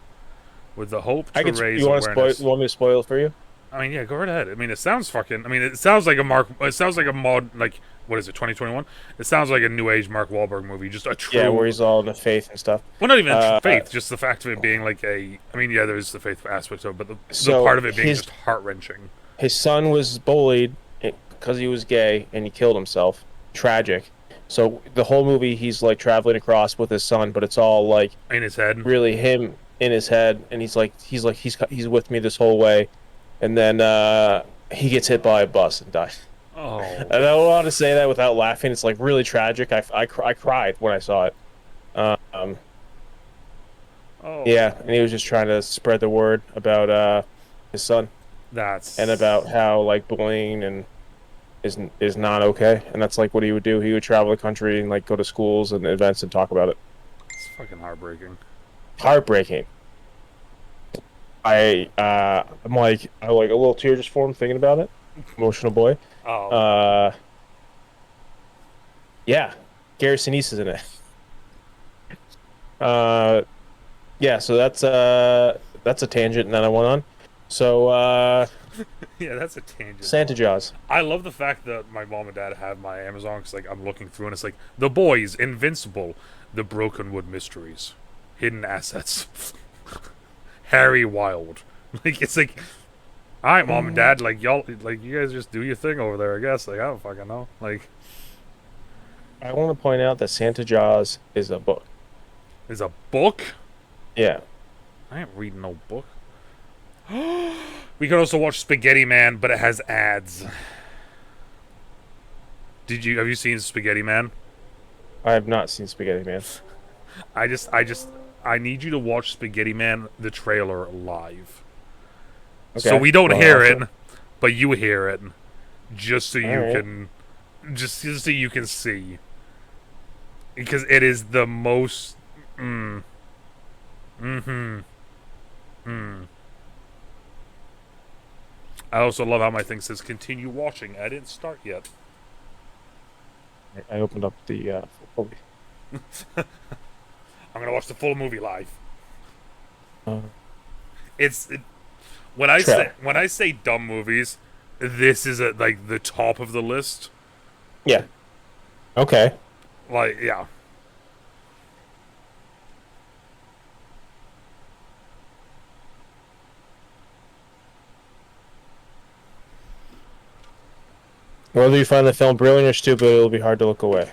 with the hope to raise awareness. You want me to spoil it for you? I mean, yeah, go right ahead. I mean, it sounds fucking. I mean, it sounds like a Mark. It sounds like a mod. Like, what is it? 2021. It sounds like a new age Mark Wahlberg movie. Just a true. Yeah, where he's all in the faith and stuff. Well, not even faith. Just the fact of it being like a. I mean, yeah, there's the faith aspect of it, but the part of it being just heart wrenching. His son was bullied because he was gay, and he killed himself. Tragic. So the whole movie, he's like traveling across with his son, but it's all like in his head. Really, him in his head, and he's with me this whole way. And then he gets hit by a bus and dies. Oh. And I don't want to say that without laughing. It's like really tragic. I cried when I saw it. Oh. Yeah, and he was just trying to spread the word about his son. And about how like bullying and is not okay. And that's like what he would do. He would travel the country and like go to schools and events and talk about it. It's fucking heartbreaking. Heartbreaking. I'm like a little tear just formed thinking about it. Emotional boy. Oh. Yeah, Gary Sinise is in it. Yeah, so that's a tangent that I went on. So yeah, that's a tangent. Santa Jaws. I love the fact that my mom and dad have my Amazon because like I'm looking through and it's like The Boys, Invincible, The Brokenwood Mysteries, Hidden Assets. Harry Wild. Like, it's like, all right, mom and dad, like, y'all, like, you guys just do your thing over there, I guess. Like, I don't fucking know. Like, I want to point out that Santa Jaws is a book. Is a book? Yeah. I ain't reading no book. We could also watch Spaghetti Man, but it has ads. Have you seen Spaghetti Man? I have not seen Spaghetti Man. I need you to watch Spaghetti Man, the trailer, live. Okay. So we don't hear it, but you hear it. Just so just so you can see. Because it is the most... I also love how my thing says, continue watching. I didn't start yet. I opened up the full movie. I'm gonna watch the full movie live. When I say dumb movies, this is at like the top of the list. Yeah. Okay. Like, yeah. Whether you find the film brilliant or stupid, it'll be hard to look away.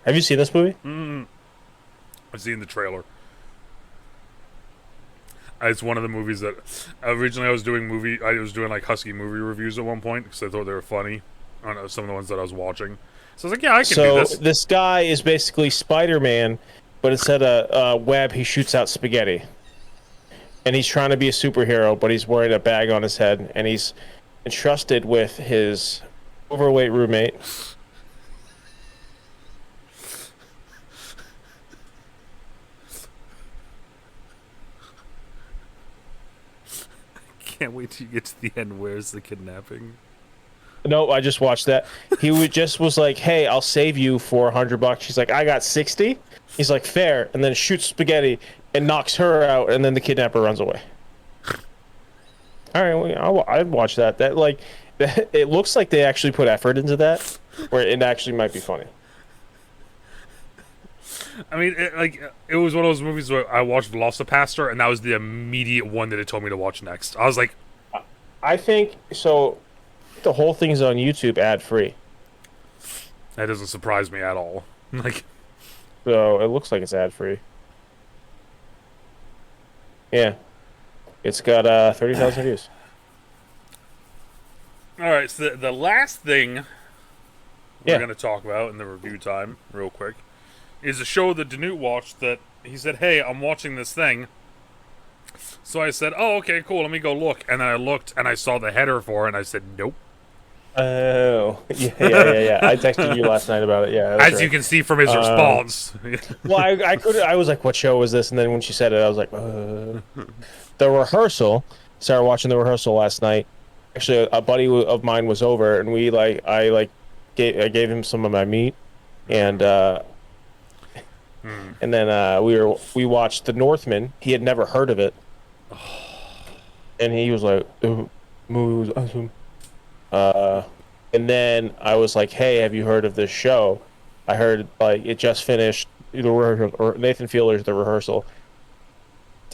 Have you seen this movie? I've seen the trailer. It's one of the movies that originally I was doing like Husky movie reviews at one point because I thought they were funny on some of the ones that I was watching. So I was like, yeah, I can do this. So this guy is basically Spider-Man, but instead of web, he shoots out spaghetti. And he's trying to be a superhero, but he's wearing a bag on his head, and he's entrusted with his overweight roommate. Can't wait till you get to the end. Where's the kidnapping? No, I just watched that. He was like, "Hey, I'll save you for $100." She's like, "I got 60." He's like, "Fair," and then shoots spaghetti and knocks her out, and then the kidnapper runs away. All right, I'd watch that. It looks like they actually put effort into that. where it actually might be funny. I mean, it was one of those movies where I watched Velocipaster, and that was the immediate one that it told me to watch next. I was like, I think so. The whole thing is on YouTube ad free, that doesn't surprise me at all. Like, so it looks like it's ad free. Yeah, it's got 30,000 views. all right. So the last thing we're Yeah. going to talk about in the review time, real quick, is a show that DeNutte watched. That he said, "Hey, I'm watching this thing." So I said, "Oh, okay, cool. Let me go look." And then I looked, and I saw the header for it, and I said, "Nope." Oh, yeah. I texted you last night about it. Yeah, that's As you right. can see from his Um, response. well, I could. I was like, "What show was this?" And then when she said it, I was like, "The Rehearsal." Started watching The Rehearsal last night. Actually, a buddy of mine was over, and I gave him some of my meat, and we watched The Northman. He had never heard of it, and he was like, "The movie was awesome." Uh, and then I was like, "Hey, have you heard of this show?" I heard like it just finished the rehearsal, or Nathan Fielder's The Rehearsal.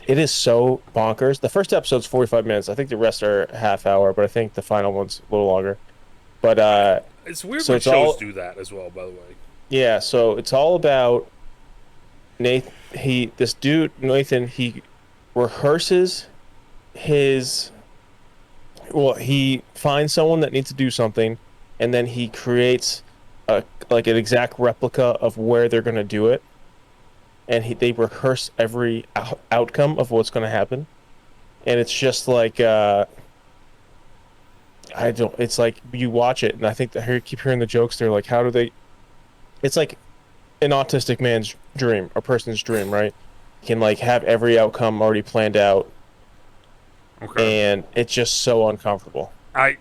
It is so bonkers. The first episode's 45 minutes. I think the rest are half hour, but I think the final one's a little longer. But It's weird so when it's shows all do that as well, by the way. yeah. So it's all about Nathan. This dude Nathan. He rehearses his he finds someone that needs to do something, and then he creates an exact replica of where they're going to do it, and they rehearse every outcome of what's going to happen, and it's just like I don't. It's like you watch it, and I think that I keep hearing the jokes. They're like, how do they? It's like an autistic man's dream, a person's dream, right? Can like have every outcome already planned out, Okay. and it's just so uncomfortable. I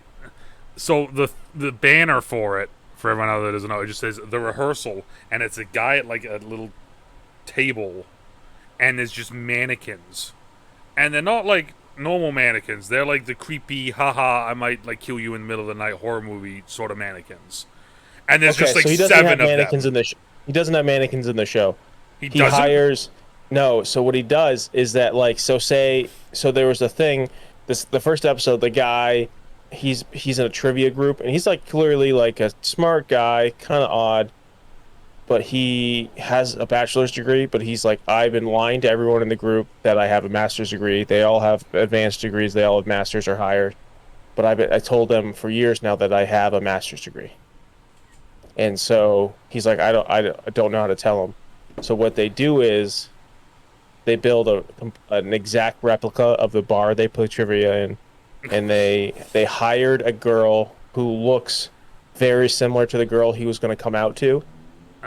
so the banner for it, for everyone out there that doesn't know, it just says The Rehearsal, and it's a guy at like a little table, and there's just mannequins, and they're not like normal mannequins. They're like the creepy, haha, I might like kill you in the middle of the night horror movie sort of mannequins. And there's Okay, just like so he doesn't have seven of mannequins them. in the he doesn't have mannequins in the show. He He doesn't. hires no, so what he does is that like so there was a thing the first episode the guy he's in a trivia group and he's like clearly like a smart guy, kind of odd, but he has a bachelor's degree, but he's like I've been lying to everyone in the group that I have a master's degree. They all have advanced degrees, they all have masters or higher, but I told them for years now that I have a master's degree. And so he's like, I don't know how to tell him. So what they do is they build an exact replica of the bar they play trivia in, and they hired a girl who looks very similar to the girl he was going to come out to,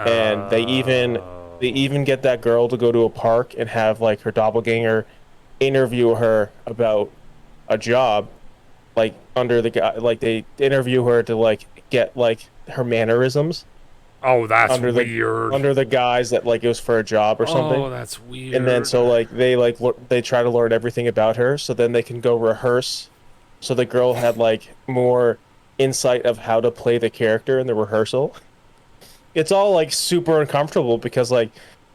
and they even get that girl to go to a park and have like her doppelganger interview her about a job, like under the guy, like they interview her to like get like her mannerisms Oh, that's under weird. the guise that like it was for a job or something. Oh, that's And then weird. so like they try to learn everything about her so then they can go rehearse. So the girl had like more insight of how to play the character in the rehearsal. It's all like super uncomfortable because like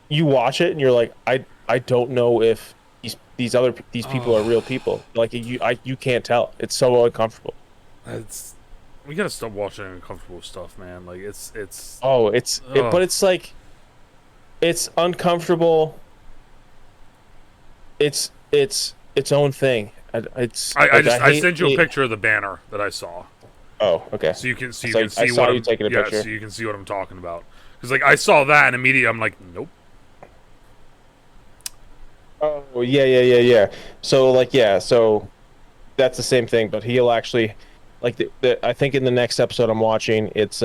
you watch it and you're like I don't know if these people are real Oh, people. Like you can't tell. It's so uncomfortable. that's we gotta stop watching uncomfortable stuff, man. Like it's Oh, but oh. it's like it's uncomfortable. It's its own thing. It's I like just I I hate sent you a it. picture of the banner that I saw, Oh, okay. so you can so you So can I see saw what you I'm taking a yeah, picture. so you can see what I'm talking about. Because like I saw that and immediately I'm like, nope. Oh, yeah. So like yeah, so that's the same thing, but he'll actually like I think in the next episode I'm watching, it's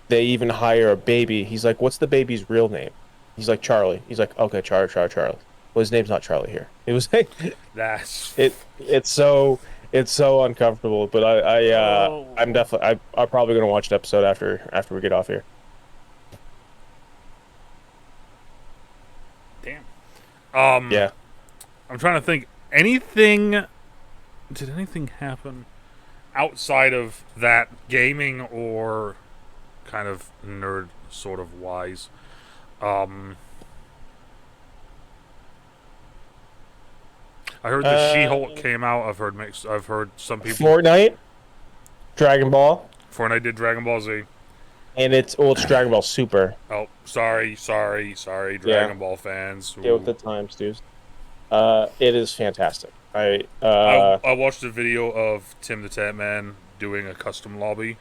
they even hire a baby. He's like, "What's the baby's real name?" He's like, "Charlie." He's like, "Okay, Charlie." Well, his name's not Charlie here. It was like That's it's so uncomfortable, but I'm oh definitely I'm probably gonna watch an episode after we get off here. damn. Yeah. I'm trying to think. Anything? Did anything happen? outside of that, gaming or kind of nerd sort of wise, um, I heard the She-Hulk came out. I've heard mixed. I've heard some people. Fortnite, Dragon Ball, Fortnite did Dragon Ball Z. and it's Dragon Ball Super. Oh, sorry, Yeah. Dragon Ball fans. Deal with the times, dude. It is fantastic. I watched a video of Tim the Tap Man doing a custom lobby,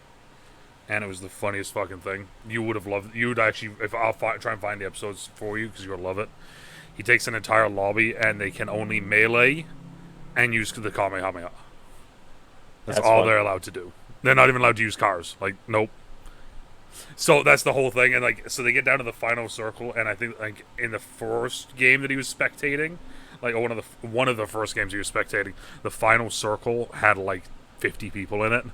and it was the funniest fucking thing. You would have loved. You would actually, if I'll try and find the episodes for you because you'll love it. He takes an entire lobby, and they can only melee and use the Kamehameha. That's all fun. they're allowed to do. They're not even allowed to use cars. Like, nope. So that's the whole thing, and like, so they get down to the final circle, and I think like in the first game that he was spectating, like one of the first games he was spectating, the final circle had like 50 people in it,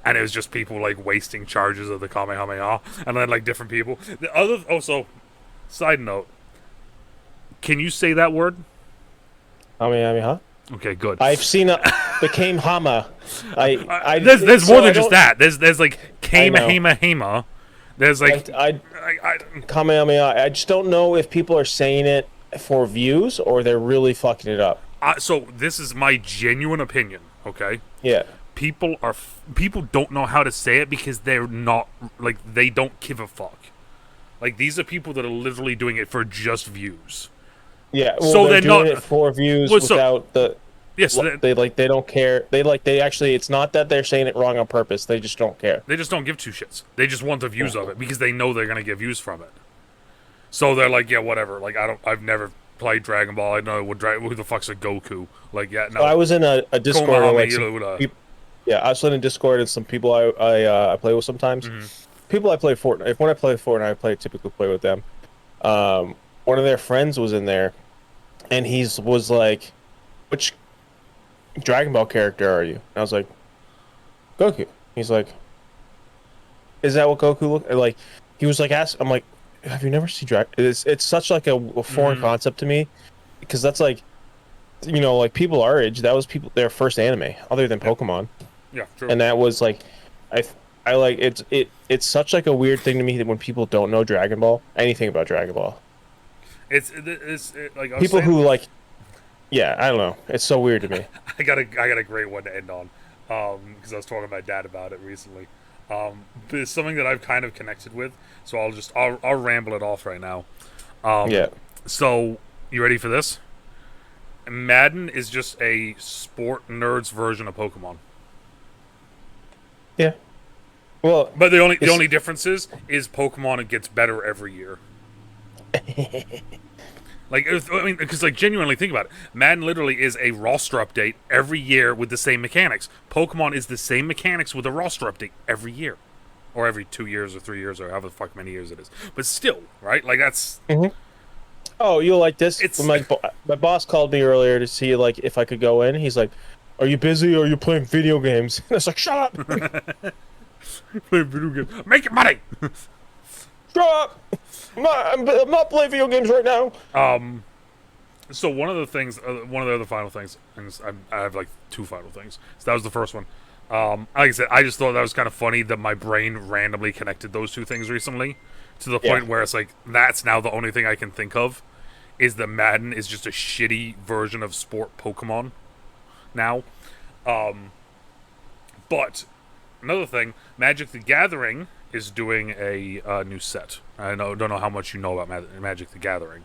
and it was just people like wasting charges of the Kamehameha, and then like different people. The other also, side note, can you say that word? Kamehameha. Okay, good. I've seen the Kamehameha. There's so more I than just don't- that. There's like Kamehameha. There's like Kamehameha. I just don't know if people are saying it for views or they're really fucking it up. so this is my genuine opinion. Okay, Yeah. people don't know how to say it because they're not like they don't give a fuck. Like these are people that are literally doing it for just views. Yeah. Well, So they're they're doing not- it for views Well, so- without the. Yes, They don't care. They actually. It's not that they're saying it wrong on purpose. They just don't care. they just don't give two shits. They just want the views of it because they know they're gonna get views from it. So they're like, yeah, whatever. Like I've never played Dragon Ball. I don't know who the fuck's a Goku. Like yeah, no. So I was in a Discord. And, like, I was in a Discord and some people I play with sometimes. Mm-hmm. People I play Fortnite. When I play Fortnite, typically play with them. One of their friends was in there, and was like, "Which Dragon Ball character are you?" And I was like, "Goku." He's like, "Is that what Goku look like?" He was like, I'm like, "Have you never seen Dragon?" It's such like a foreign concept to me, because that's like, like people our age. That was their first anime other than Pokemon. Yeah, true. And that was like, I like it's such like a weird thing to me that when people don't know Dragon Ball, anything about Dragon Ball, It's like I was people saying, who like, yeah, I don't know, it's so weird to me. I got a great one to end on, because I was talking to my dad about it recently. But it's something that I've kind of connected with, so I'll ramble it off right now. Yeah. So you ready for this? Madden is just a sport nerds version of Pokemon. Yeah. Well, But the only difference is Pokemon gets better every year. Like, I mean, because like genuinely think about it, Madden literally is a roster update every year with the same mechanics. Pokemon is the same mechanics with a roster update every year, or every 2 years or 3 years or however the fuck many years it is. But still, right? Like that's oh, you'll like this. It's- My boss called me earlier to see like if I could go in. He's like, "Are you busy or are you playing video games?" And I was like, "Shut up, play video games, make your money. shut up! I'm not playing video games right now." So one of the other final things, I have like two final things. So that was the first one. Like I said, I just thought that was kind of funny that my brain randomly connected those two things recently, to the point where it's like that's now the only thing I can think of, is that Madden is just a shitty version of sport Pokemon now. But another thing, Magic the Gathering is doing a new set. I don't know how much you know about Magic the Gathering.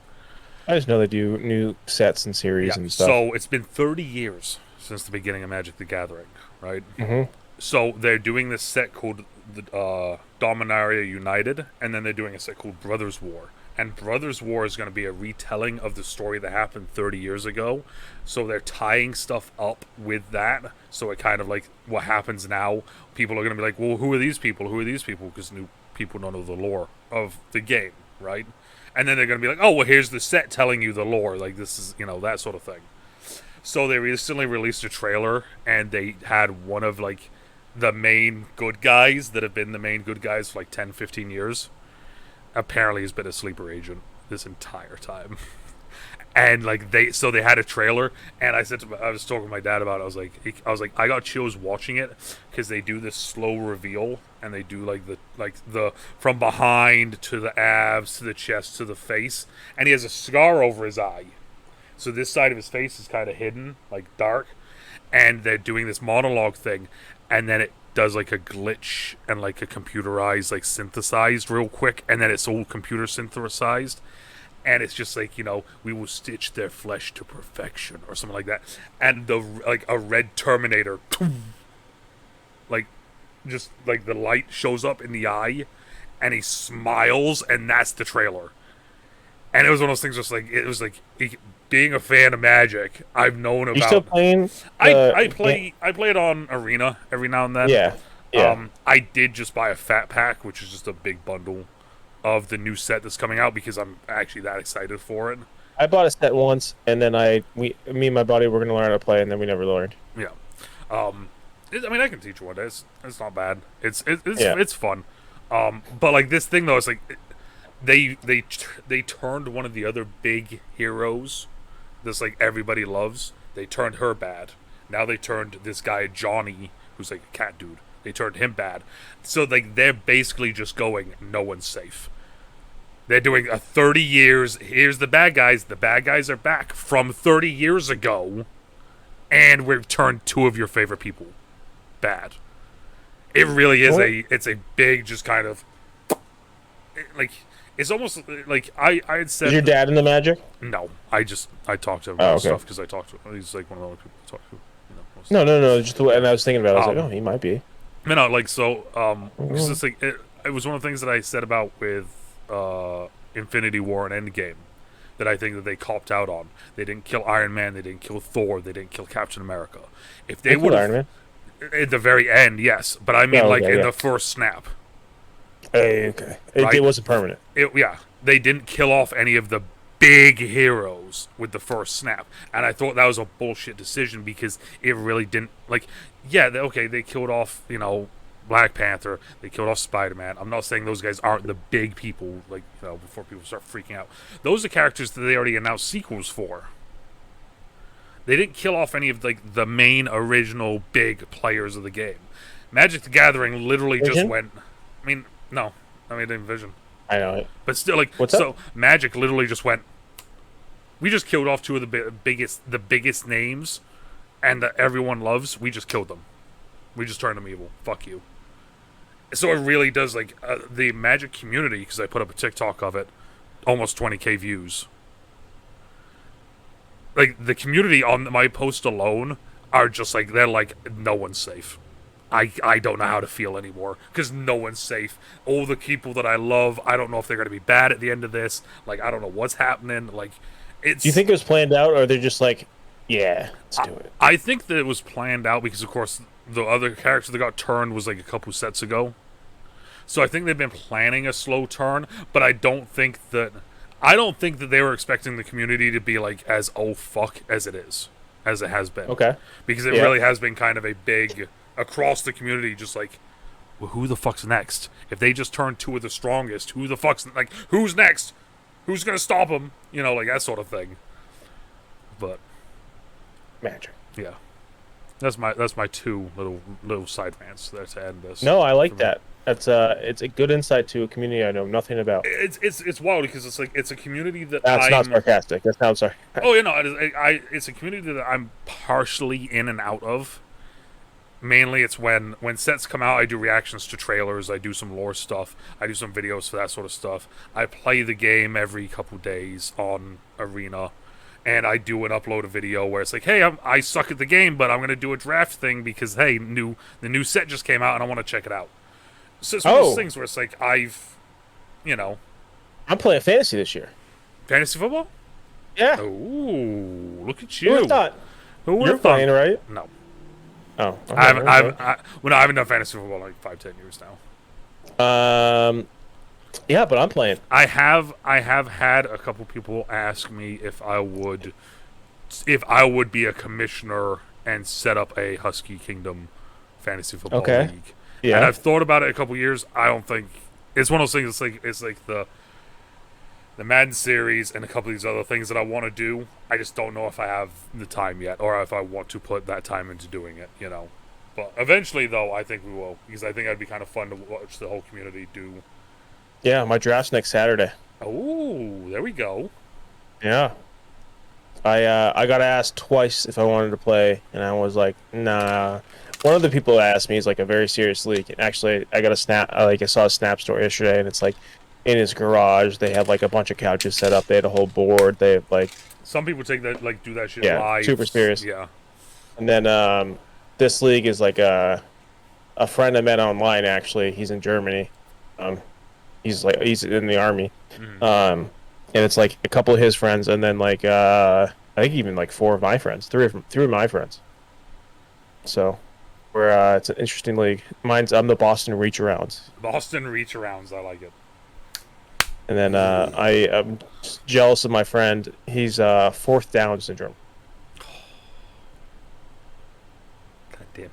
I just know they do new sets and series and stuff. So it's been 30 years since the beginning of Magic the Gathering, right? Mm-hmm. So they're doing this set called the Dominaria United, and then they're doing a set called Brothers War. And Brothers War is going to be a retelling of the story that happened 30 years ago. So they're tying stuff up with that. So it kind of like what happens now. People are going to be like, well, who are these people? Who are these people? Because new people don't know the lore of the game, right? And then they're going to be like, oh, well, here's the set telling you the lore. Like, this is, that sort of thing. So they recently released a trailer, and they had one of, like, the main good guys that have been the main good guys for, like, 10, 15 years. Apparently has been a sleeper agent this entire time. And like they had a trailer, and I was talking to my dad about it. I was like I got chills watching it because they do this slow reveal, and they do like the from behind to the abs to the chest to the face, and he has a scar over his eye, so this side of his face is kind of hidden, like dark, and they're doing this monologue thing, and then it does like a glitch and like a computerized, like synthesized real quick, and then it's all computer synthesized. And it's just like, we will stitch their flesh to perfection or something like that. And like a red Terminator, like just like the light shows up in the eye, and he smiles, and that's the trailer. And it was one of those things. Just like it was like being a fan of Magic, I've known about. You still playing? I play it on Arena every now and then. Yeah. Yeah. I did just buy a fat pack, which is just a big bundle of the new set that's coming out because I'm actually that excited for it. I bought a set once, and then me and my buddy were going to learn how to play, and then we never learned. Yeah. I can teach you one day. It's not bad. It's fun. But like this thing though, it's like they turned one of the other big heroes, this like everybody loves. They turned her bad. Now they turned this guy Johnny, who's like a cat dude. They turned him bad. So like they're basically just going, no one's safe. They're doing a 30 years. Here's the bad guys. The bad guys are back from 30 years ago, and we've turned two of your favorite people bad. It really is it's a big, just kind of like it's almost like I had said. Is your dad in the Magic? No, I talked to him about stuff because I talked to him. He's like one of the only people I talk to. No. Just the way, and I was thinking about it. I was like, oh, he might be. No, like so. Cause it's like it was one of the things that I said about with Infinity War and Endgame that I think that they copped out on. They didn't kill Iron Man. They didn't kill Thor. They didn't kill Captain America. If they would, Iron Man at the very end, yes. But I mean, the first snap. Hey, okay. It wasn't permanent. They didn't kill off any of the big heroes with the first snap, and I thought that was a bullshit decision because it really didn't they killed off Black Panther, they killed off Spider-Man. I'm not saying those guys aren't the big people, before people start freaking out. Those are characters that they already announced sequels for. They didn't kill off any of the main original big players of the game. Magic the Gathering literally just went. Vision. I know it. But still, What's up? Magic literally just went. We just killed off two of the biggest names, and that everyone loves. We just killed them. We just turned them evil. Fuck you. So it really does the Magic community, because I put up a TikTok of it, almost 20K views. Like the community on my post alone are just they're no one's safe. I don't know how to feel anymore because no one's safe. All the people that I love, I don't know if they're going to be bad at the end of this. I don't know what's happening. Do you think it was planned out, or they're just yeah, let's do it? I think that it was planned out because, of course, the other character that got turned was a couple sets ago. So I think they've been planning a slow turn, but I don't think that they were expecting the community to be as oh fuck as it has been. Okay. Because it really has been kind of a big across the community, just well, who the fuck's next? If they just turn two of the strongest, who the fuck's who's next? Who's gonna stop them? That sort of thing. But Magic. Yeah, that's my two little side rants there to end this. No, I like that. That's it's a good insight to a community I know nothing about. It's wild because it's a community that that's not sarcastic. That sounds sorry. Oh, it's a community that I'm partially in and out of. Mainly, it's when sets come out, I do reactions to trailers, I do some lore stuff, I do some videos for that sort of stuff. I play the game every couple days on Arena, and I do upload a video where it's hey, I suck at the game, but I'm going to do a draft thing because, hey, the new set just came out and I want to check it out. So it's one of those things where it's I'm playing fantasy this year. Fantasy football? Yeah. Ooh, look at you. Who would have thought? You're playing, right? No. Oh. Okay, I haven't done fantasy football in 5-10 years now. Yeah, but I'm playing. I have had a couple people ask me if I would be a commissioner and set up a Husky Kingdom fantasy football league. Yeah. And I've thought about it a couple years. I don't think it's one of those things. It's the Madden series and a couple of these other things that I want to do. I just don't know if I have the time yet, or if I want to put that time into doing it. But eventually, though, I think we will, because I think it'd be kind of fun to watch the whole community do. Yeah, my draft's next Saturday. Oh, there we go. Yeah. I got asked twice if I wanted to play, and I was like, nah. One of the people that asked me is like a very serious league. And actually, I got a snap. I saw a snap store yesterday, and it's like in his garage. They have like a bunch of couches set up. They had a whole board. They have like Some people take that, like, do that shit yeah, live. super serious. Yeah. And then this league is like a friend I met online. Actually, he's in Germany. He's in the army. And it's like a couple of his friends, and then like I think even like four of my friends, three of my friends. So we're it's an interesting league. I'm the Boston Reach Arounds. Boston Reach Arounds, I like it. And then I am jealous of my friend. He's fourth down syndrome. God damn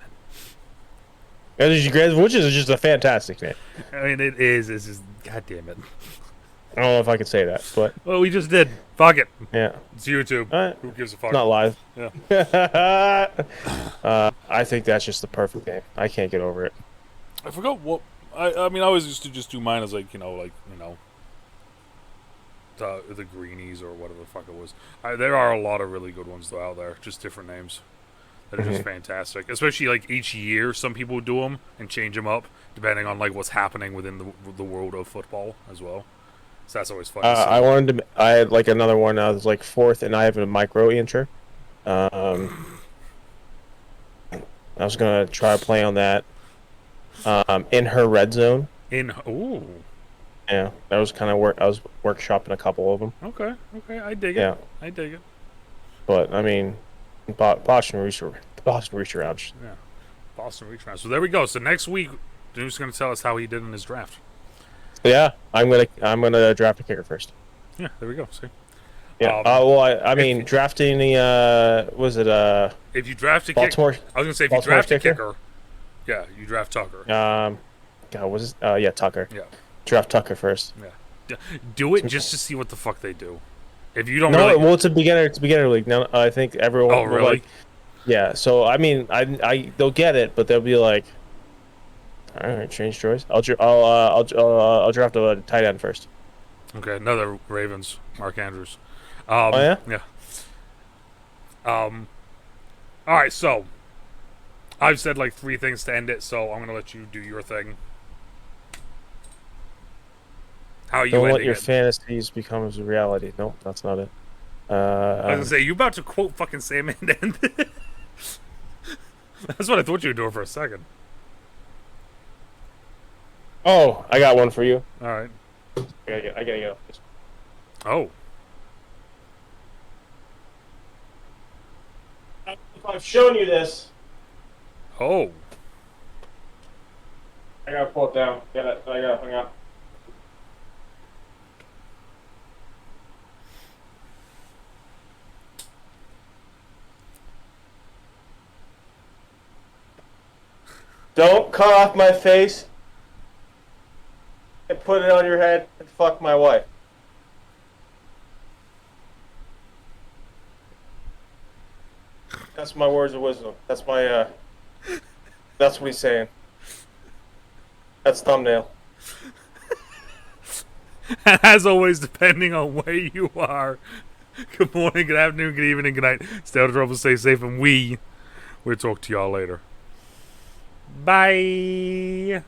it. Which is just a fantastic name. I mean, it is. It's just, god damn it. I don't know if I can say that, but Well, we just did. Fuck it. yeah, It's YouTube. Who gives a fuck? not live. Yeah. I think that's just the perfect name. I can't get over it. I forgot what. I mean, I always used to just do mine as like the Greenies or whatever the fuck it was. There are a lot of really good ones though out there, just different names that are just fantastic. Especially like each year, some people do them and change them up depending on like what's happening within the world of football as well. So that's always fun. I had like another one. I was like fourth, and I have a micro intro. I was gonna try to play on that. In her red zone. Ooh. Yeah, that was kind of I was workshopping a couple of them. Okay, I dig it. Yeah, I dig it. but I mean, Boston Reach Around. Yeah, Boston Reach Around. So there we go. So next week, Dude's going to tell us how he did in his draft. Yeah, I'm gonna draft a kicker first. Yeah, there we go. See. Yeah. Well, I mean, drafting the was it if you draft a Baltimore? I was gonna say if you draft a kicker, yeah, you draft Tucker. God, was it? Yeah, Tucker. Yeah. Draft Tucker first. Yeah. Do it just to see what the fuck they do. If you don't. No, really... well, it's a beginner league. No, I think everyone. Oh, really? Like, yeah. So I mean, they'll get it, but they'll be like, all right, change choice. I'll draft a tight end first. Okay, another Ravens, Mark Andrews. Oh yeah. Yeah. All right, so I've said like 3 things to end it, so I'm gonna let you do your thing. How are you Don't ending let your it? fantasies become a reality. Nope, that's not it. I was gonna say, you about to quote fucking Sandman to end it? That's what I thought you were doing for a second. Oh, I got one for you. All right. I gotta get off this. Oh. If I've shown you this, Oh. I gotta pull it down. I gotta hang up. Don't cut off my face and put it on your head and fuck my wife. That's my words of wisdom. That's my that's what he's saying. That's thumbnail. As always, depending on where you are. Good morning, good afternoon, good evening, good night. Stay out of trouble, stay safe, and we'll talk to y'all later. Bye.